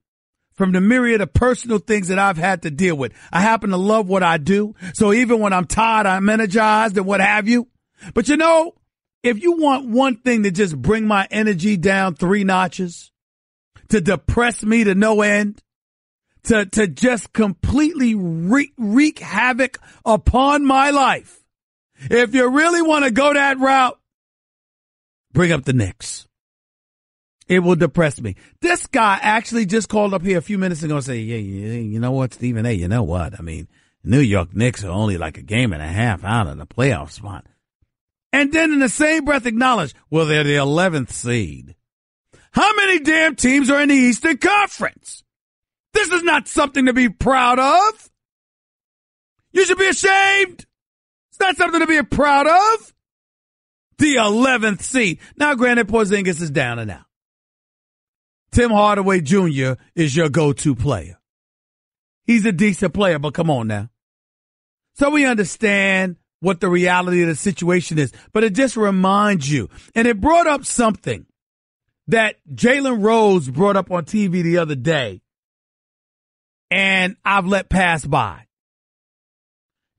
from the myriad of personal things that I've had to deal with, I happen to love what I do. So even when I'm tired, I'm energized and what have you. But if you want one thing to just bring my energy down 3 notches, to depress me to no end, to just completely wreak havoc upon my life, if you really want to go that route, bring up the Knicks. It will depress me. This guy actually just called up here a few minutes ago and said, yeah, you know what, Stephen A., you know what? I mean, New York Knicks are only like a game and a half out of the playoff spot. And then in the same breath acknowledge, well, they're the 11th seed. How many damn teams are in the Eastern Conference? This is not something to be proud of. You should be ashamed. It's not something to be proud of. The 11th seed. Now, granted, Porzingis is down and out. Tim Hardaway Jr. is your go-to player. He's a decent player, but come on now. So we understand what the reality of the situation is, but it just reminds you. And it brought up something that Jalen Rose brought up on TV the other day, and I've let pass by.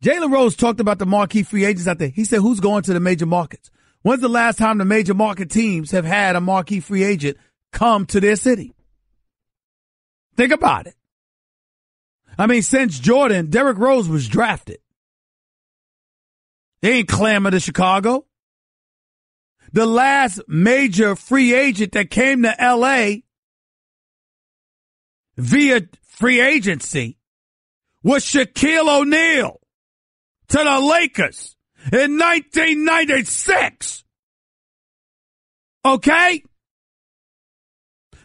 Jalen Rose talked about the marquee free agents out there. He said, who's going to the major markets? When's the last time the major market teams have had a marquee free agent come to their city? Think about it. I mean, since Jordan, Derrick Rose was drafted. They ain't clamor to Chicago. The last major free agent that came to L.A. via free agency was Shaquille O'Neal to the Lakers in 1996. Okay?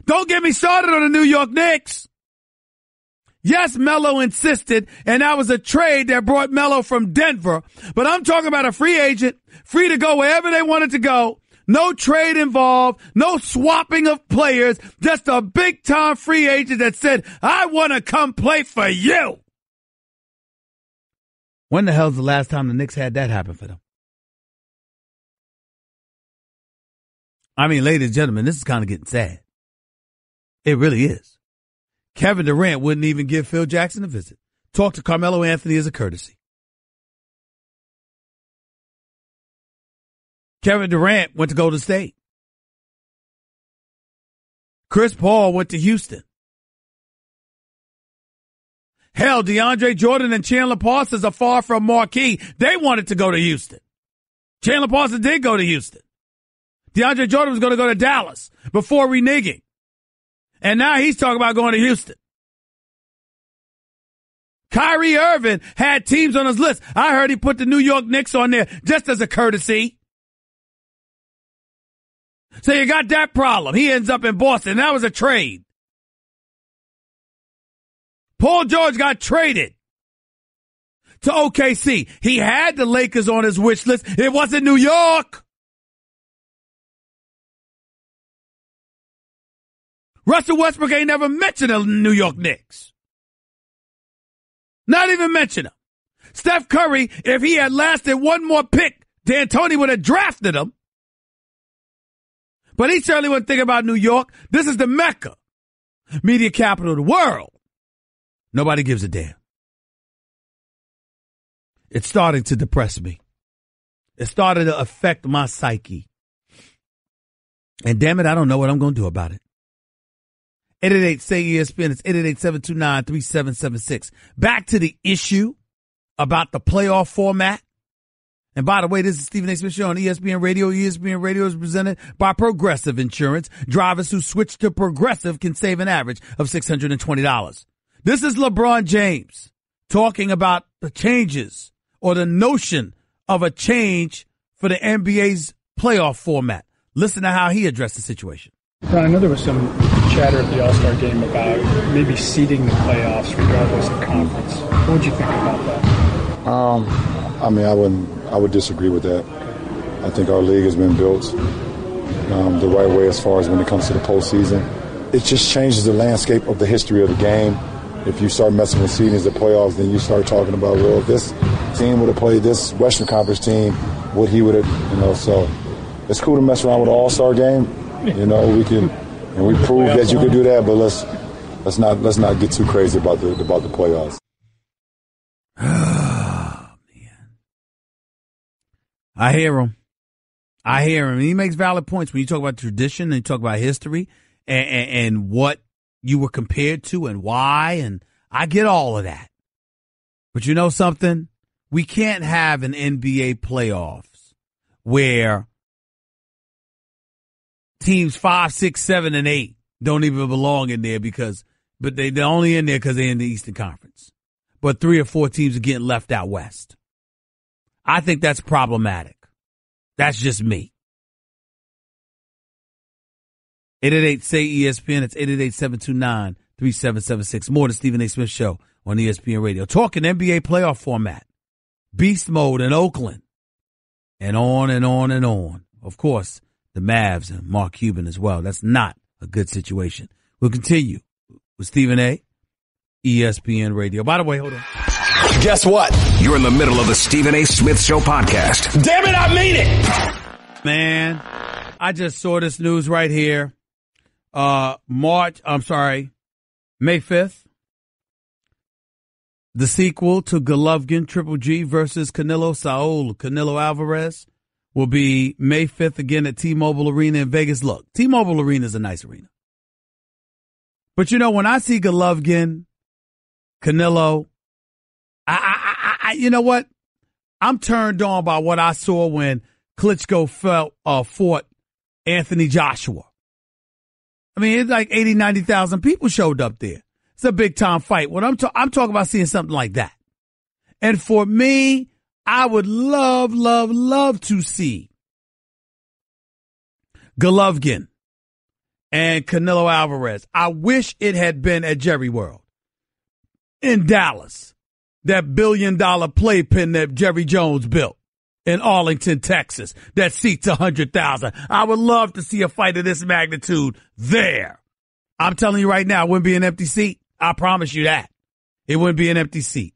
Don't get me started on the New York Knicks. Yes, Melo insisted, and that was a trade that brought Melo from Denver. But I'm talking about a free agent, free to go wherever they wanted to go. No trade involved, no swapping of players, just a big-time free agent that said, I want to come play for you. When the hell's the last time the Knicks had that happen for them? I mean, ladies and gentlemen, this is kind of getting sad. It really is. Kevin Durant wouldn't even give Phil Jackson a visit. Talk to Carmelo Anthony as a courtesy. Kevin Durant went to Golden State. Chris Paul went to Houston. Hell, DeAndre Jordan and Chandler Parsons are far from marquee. They wanted to go to Houston. Chandler Parsons did go to Houston. DeAndre Jordan was going to go to Dallas before reneging. And now he's talking about going to Houston. Kyrie Irving had teams on his list. I heard he put the New York Knicks on there just as a courtesy. So you got that problem. He ends up in Boston. That was a trade. Paul George got traded to OKC. He had the Lakers on his wish list. It wasn't New York. Russell Westbrook ain't never mentioned the New York Knicks. Not even mention him. Steph Curry, if he had lasted one more pick, D'Antoni would have drafted him. But he certainly wouldn't think about New York. This is the Mecca, media capital of the world. Nobody gives a damn. It's starting to depress me. It started to affect my psyche. And damn it, I don't know what I'm going to do about it. 888-SAY-ESPN. It's 888-729-3776. Back to the issue about the playoff format. And by the way, this is Stephen A. Smith Show on ESPN Radio. ESPN Radio is presented by Progressive Insurance. Drivers who switch to Progressive can save an average of $620. This is LeBron James talking about the changes or the notion of a change for the NBA's playoff format. Listen to how he addressed the situation. Ron, I know there was some chatter at the All-Star game about maybe seeding the playoffs regardless of conference. What would you think about that? I mean, I would disagree with that. I think our league has been built the right way as far as when it comes to the postseason. It just changes the landscape of the history of the game. If you start messing with seedings, the playoffs, then you start talking about, well, if this team would have played this Western Conference team, what he would have, so it's cool to mess around with an All-Star game. We can, and we prove that you can do that, but let's not get too crazy about the playoffs. Oh, man. I hear him. He makes valid points when you talk about tradition and you talk about history and what you were compared to and why, and I get all of that. But you know something? We can't have an NBA playoffs where teams 5, 6, 7, and 8 don't even belong in there but they're only in there because they're in the Eastern Conference. But 3 or 4 teams are getting left out west. I think that's problematic. That's just me. 888-SAY-ESPN. It's 888-729-3776. More to Stephen A. Smith Show on ESPN Radio. Talking NBA playoff format. Beast mode in Oakland. And on and on and on. Of course, the Mavs and Mark Cuban as well. That's not a good situation. We'll continue with Stephen A. ESPN Radio. By the way, hold on. Guess what? You're in the middle of the Stephen A. Smith Show podcast. Damn it, I mean it! Man, I just saw this news right here. May 5th. The sequel to Golovkin Triple G versus Canelo Alvarez will be May 5th again at T-Mobile Arena in Vegas. Look, T-Mobile Arena is a nice arena. But when I see Golovkin, Canelo, I you know what? I'm turned on by what I saw when Klitschko fought Anthony Joshua. I mean, it's like 80, 90,000 people showed up there. It's a big time fight. I'm talking about seeing something like that. And for me, I would love to see Golovkin and Canelo Alvarez. I wish it had been at Jerry World in Dallas, that $1 billion playpen that Jerry Jones built in Arlington, Texas, that seats 100,000. I would love to see a fight of this magnitude there. I'm telling you right now, it wouldn't be an empty seat. I promise you that. It wouldn't be an empty seat.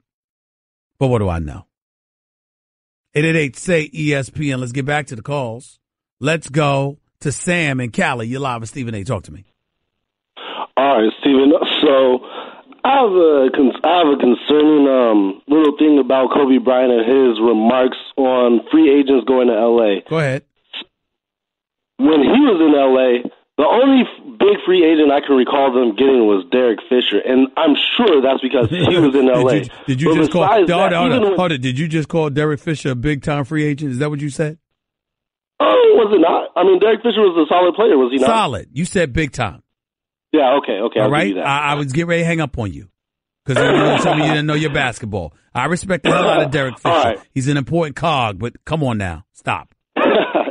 But what do I know? 888-SAY-ESPN. Let's get back to the calls. Let's go to Sam in Cali. You're live with Stephen A. Talk to me. All right, Stephen. So I have a concerning little thing about Kobe Bryant and his remarks on free agents going to L.A. Go ahead. When he was in L.A., the only big free agent I can recall them getting was Derek Fisher, and I'm sure that's because he was in L.A. Did you just call Derek Fisher a big-time free agent? Is that what you said? Oh, was it not? I mean, Derek Fisher was a solid player, was he not? Solid. You said big-time. Yeah, okay. All right? I was getting ready to hang up on you because you told me you didn't know your basketball. I respect the hell out of Derek Fisher. Right. He's an important cog, but come on now. Stop.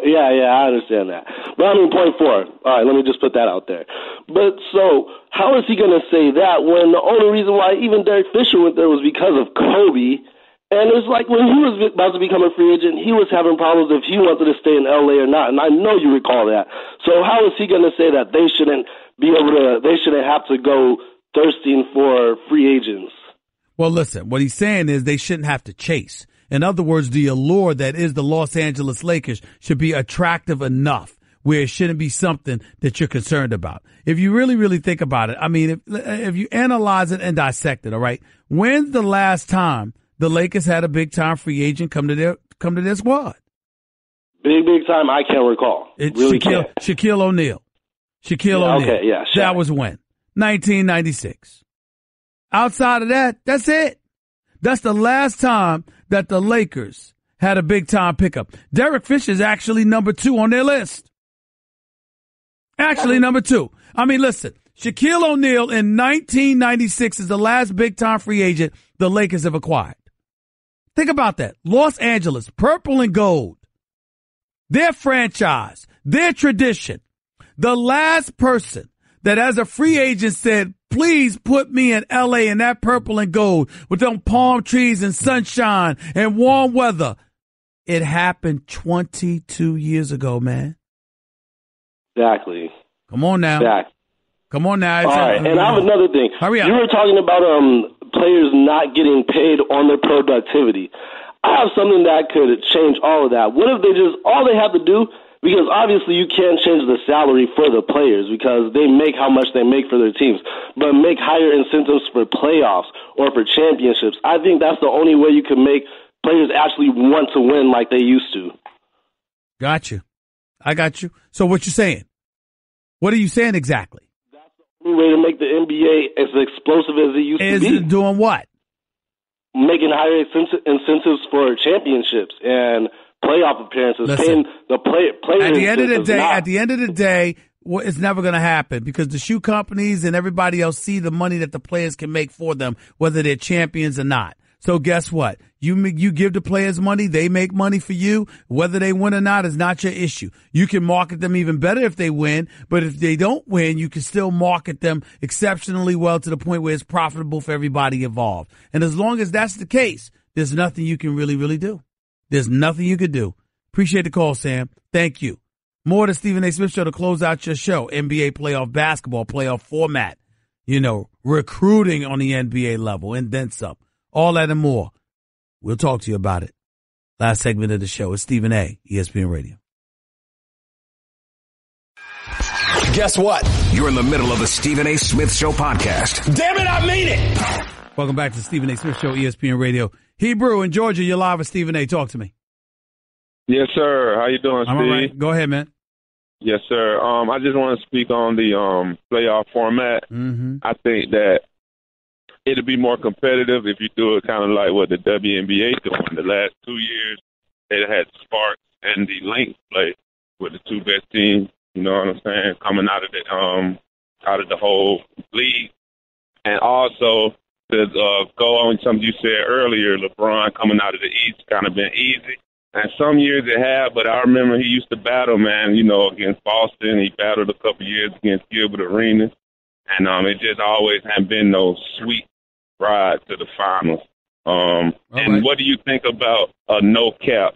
Yeah, I understand that. But I mean, point 4. All right, let me just put that out there. But so how is he going to say that when the only reason why even Derek Fisher went there was because of Kobe? And it's like when he was about to become a free agent, he was having problems if he wanted to stay in L.A. or not. And I know you recall that. So how is he going to say that they shouldn't have to go thirsting for free agents? Well, listen, what he's saying is they shouldn't have to chase. In other words, the allure that is the Los Angeles Lakers should be attractive enough where it shouldn't be something that you're concerned about. If you really, really think about it, I mean, if you analyze it and dissect it, all right, when's the last time the Lakers had a big-time free agent come to their squad? Big time, I can't recall. Shaquille O'Neal. O'Neal. Okay, yeah. Shaq. That was when? 1996. Outside of that, that's it. That's the last time that the Lakers had a big-time pickup. Derek Fisher is actually number 2 on their list. Actually number 2. I mean, listen, Shaquille O'Neal in 1996 is the last big-time free agent the Lakers have acquired. Think about that. Los Angeles, purple and gold. Their franchise, their tradition. The last person that as a free agent said, please put me in L.A. in that purple and gold with them palm trees and sunshine and warm weather. It happened 22 years ago, man. Exactly. Come on now. Exactly. Come on now. All right, and I have another thing. Hurry up. You were talking about players not getting paid on their productivity. I have something that could change all of that. What if all they have to do, because obviously you can't change the salary for the players because they make how much they make for their teams, but make higher incentives for playoffs or for championships. I think that's the only way you can make players actually want to win like they used to. Got you. I got you. So what you saying? What are you saying exactly? Way to make the NBA as explosive as it used to be. Is doing what? Making higher incentives for championships and playoff appearances. Listen, paying the players. At the end of the day, well, it's never going to happen because the shoe companies and everybody else see the money that the players can make for them, whether they're champions or not. So guess what? You give the players money, they make money for you. Whether they win or not is not your issue. You can market them even better if they win, but if they don't win, you can still market them exceptionally well to the point where it's profitable for everybody involved. And as long as that's the case, there's nothing you can really do. There's nothing you could do. Appreciate the call, Sam. Thank you. More to Stephen A. Smith Show to close out your show. NBA playoff basketball, playoff format, recruiting on the NBA level, and then some. All that and more. We'll talk to you about it. Last segment of the show is Stephen A., ESPN Radio. Guess what? You're in the middle of the Stephen A. Smith Show podcast. Damn it, I mean it! Welcome back to Stephen A. Smith Show, ESPN Radio. Hebrew in Georgia, you're live with Stephen A. Talk to me. Yes, sir. How you doing, Steve? I'm all right. Go ahead, man. Yes, sir. I just want to speak on the playoff format. Mm-hmm. I think that it'll be more competitive if you do it kind of like what the WNBA doing. The last 2 years, they had Sparks and the Lynx play with the two best teams. You know what I'm saying? Coming out of the whole league, and also to go on something you said earlier, LeBron coming out of the East kind of been easy. And some years it had, but I remember he used to battle, man, against Boston. He battled a couple years against Gilbert Arenas. And it just always had been no sweet ride to the finals. And what do you think about a no cap,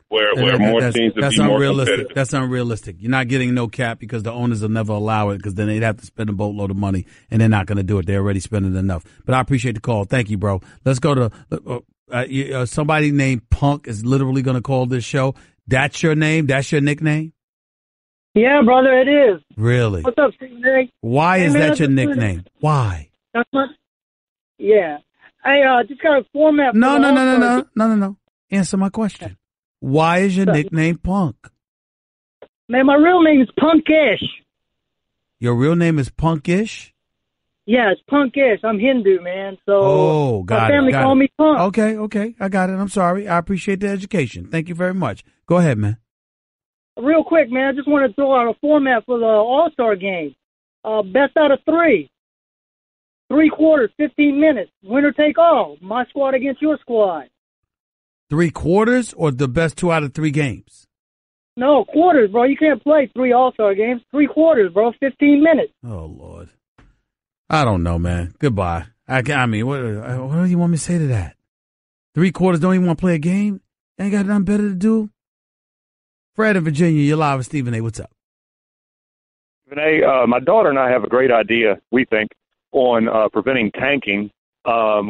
where more teams would be more competitive? That's unrealistic. You're not getting no cap because the owners will never allow it because then they'd have to spend a boatload of money, and they're not going to do it. They're already spending enough. But I appreciate the call. Thank you, bro. Let's go to somebody named Punk is literally going to call this show. That's your name? That's your nickname? Yeah, brother, it is. Really? What's up, Stephen A? Why is that your nickname? Why? That's my. Yeah, I just got a format. No. Answer my question. Why is your nickname Punk? Man, my real name is Punkish. Your real name is Punkish? Yeah, it's Punkish. I'm Hindu, man. So my family call me Punk. Okay. I got it. I'm sorry. I appreciate the education. Thank you very much. Go ahead, man. Real quick, man, I just want to throw out a format for the All-Star game. Best out of three. 3 quarters, 15 minutes. Winner take all. My squad against your squad. 3 quarters or the best 2 out of 3 games? No, quarters, bro. You can't play 3 All-Star games. 3 quarters, bro. 15 minutes. Oh, Lord. I don't know, man. Goodbye. I mean, what do you want me to say to that? 3 quarters, don't even want to play a game? Ain't got nothing better to do? Fred in Virginia, you're live with Stephen A. What's up? Stephen A., my daughter and I have a great idea, we think, on preventing tanking,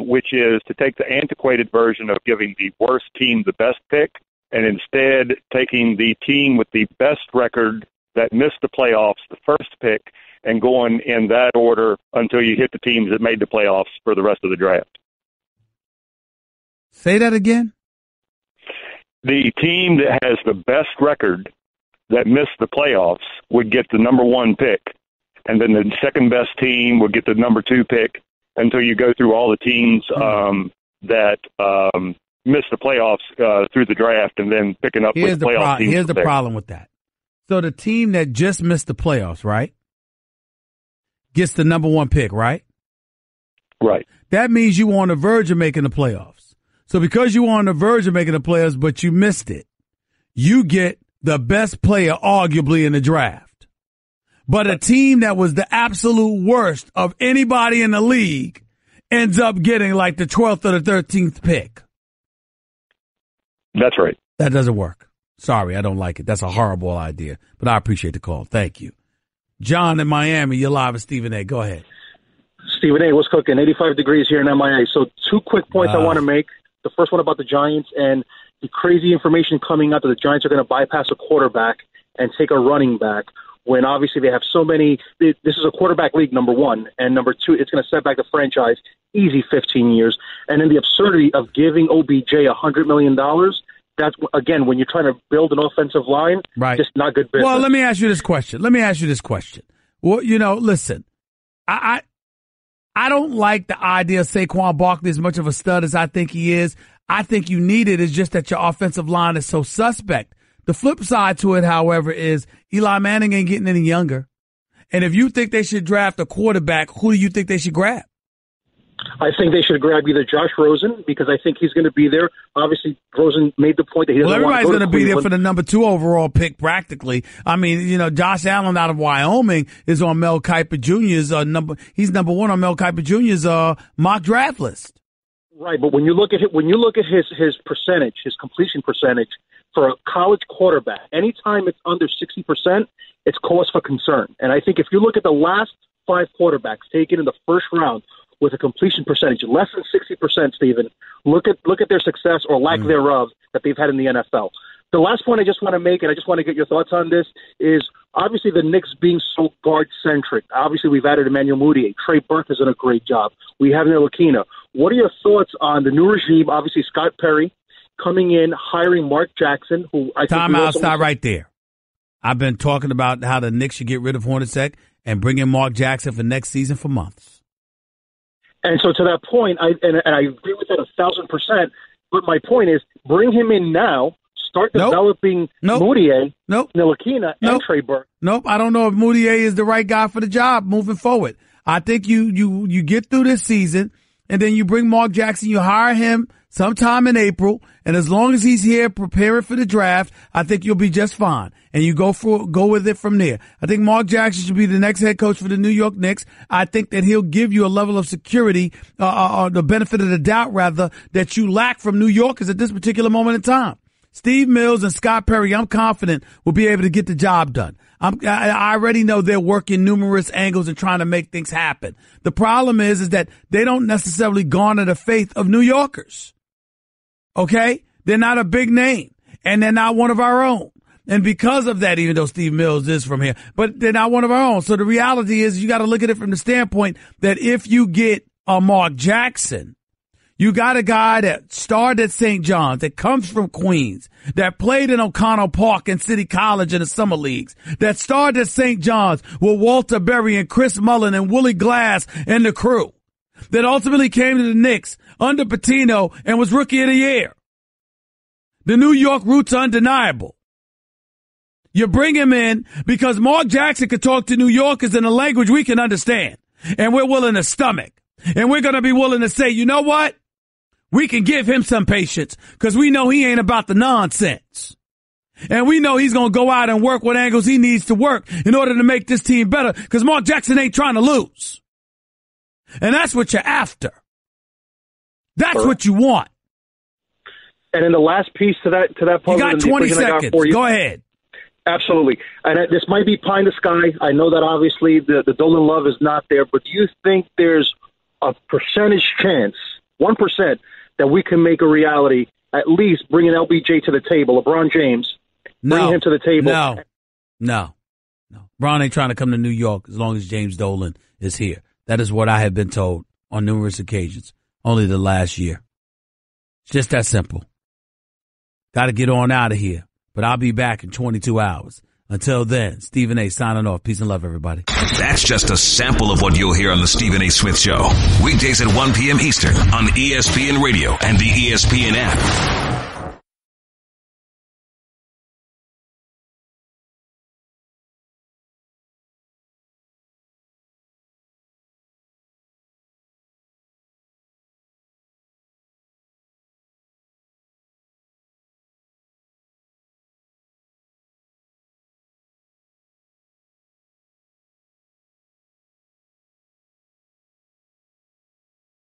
which is to take the antiquated version of giving the worst team the best pick and instead taking the team with the best record that missed the playoffs, the first pick, and going in that order until you hit the teams that made the playoffs for the rest of the draft. Say that again? The team that has the best record that missed the playoffs would get the number 1 pick, and then the second best team would get the number 2 pick until you go through all the teams that missed the playoffs through the draft and then picking up with playoff teams. Here's the problem with that. So the team that just missed the playoffs, right, gets the number 1 pick, right? Right. That means you were on the verge of making the playoffs. So because you were on the verge of making the playoffs, but you missed it, you get the best player arguably in the draft. But a team that was the absolute worst of anybody in the league ends up getting like the 12th or the 13th pick. That's right. That doesn't work. Sorry, I don't like it. That's a horrible idea. But I appreciate the call. Thank you. John in Miami, you're live with Stephen A. Go ahead. Stephen A., what's cooking? 85 degrees here in MIA. So 2 quick points I want to make. The first one about the Giants and the crazy information coming out that the Giants are going to bypass a quarterback and take a running back when obviously they have so many. This is a quarterback league, number one. And number two, it's going to set back the franchise easy 15 years. And then the absurdity of giving OBJ $100 million. That's, again, when you're trying to build an offensive line, right. Just not good business. Well, let me ask you this question. Well, listen, I don't like the idea of Saquon Barkley as much of a stud as I think he is. I think you need it. It's just that your offensive line is so suspect. The flip side to it, however, is Eli Manning ain't getting any younger. And if you think they should draft a quarterback, who do you think they should grab? I think they should grab either Josh Rosen because I think he's going to be there. Obviously, Rosen made the point that he doesn't want to go to Cleveland. Everybody's going to be there for the number 2 overall pick practically. I mean, Josh Allen out of Wyoming is on Mel Kiper Jr.'s he's number 1 on Mel Kiper Jr.'s mock draft list. Right, but when you look at his percentage, his completion percentage for a college quarterback, anytime it's under 60%, it's cause for concern. And I think if you look at the last 5 quarterbacks taken in the first round with a completion percentage less than 60%, Stephen, look at their success or lack thereof that they've had in the NFL. The last point I just want to make, and I just want to get your thoughts on this, is obviously the Knicks being so guard-centric. Obviously, we've added Emmanuel Mudiay. Trey Burke has done a great job. We have Ntilikina. What are your thoughts on the new regime, obviously Scott Perry, coming in, hiring Mark Jackson, who I think... Time out, stop right there. I've been talking about how the Knicks should get rid of Hornacek and bring in Mark Jackson for next season for months. And so to that point, I agree with that 1,000%, but my point is bring him in now, start developing Mudiay, Ntilikina, and Trey Burke. Nope, I don't know if Mudiay is the right guy for the job moving forward. I think you get through this season, and then you bring Mark Jackson, you hire him sometime in April, and as long as he's here preparing for the draft, I think you'll be just fine. And you go with it from there. I think Mark Jackson should be the next head coach for the New York Knicks. I think that he'll give you a level of security, or the benefit of the doubt, rather, that you lack from New Yorkers at this particular moment in time. Steve Mills and Scott Perry, I'm confident, will be able to get the job done. I already know they're working numerous angles and trying to make things happen. The problem is that they don't necessarily garner the faith of New Yorkers. Okay? They're not a big name, and they're not one of our own. And because of that, even though Steve Mills is from here, but they're not one of our own. So the reality is you got to look at it from the standpoint that if you get a Mark Jackson, you got a guy that starred at St. John's, that comes from Queens, that played in O'Connell Park and City College in the summer leagues, that starred at St. John's with Walter Berry and Chris Mullin and Willie Glass and the crew, that ultimately came to the Knicks under Pitino and was Rookie of the Year. The New York roots are undeniable. You bring him in because Mark Jackson could talk to New Yorkers in a language we can understand, and we're willing to stomach. And we're going to be willing to say, you know what? We can give him some patience because we know he ain't about the nonsense. And we know he's going to go out and work what angles he needs to work in order to make this team better because Mark Jackson ain't trying to lose. And that's what you're after. That's what you want. And in the last piece to that puzzle, you got 20 seconds. Go ahead. Absolutely. And this might be pie in the sky. I know that obviously the Dolan love is not there, but do you think there's a percentage chance, 1%, that we can make a reality, at least bringing LBJ to the table, LeBron James, bring him to the table? No. LeBron ain't trying to come to New York as long as James Dolan is here. That is what I have been told on numerous occasions, only the last year. It's just that simple. Got to get on out of here. But I'll be back in 22 hours. Until then, Stephen A. signing off. Peace and love, everybody. That's just a sample of what you'll hear on the Stephen A. Smith Show. Weekdays at 1 p.m. Eastern on ESPN Radio and the ESPN app.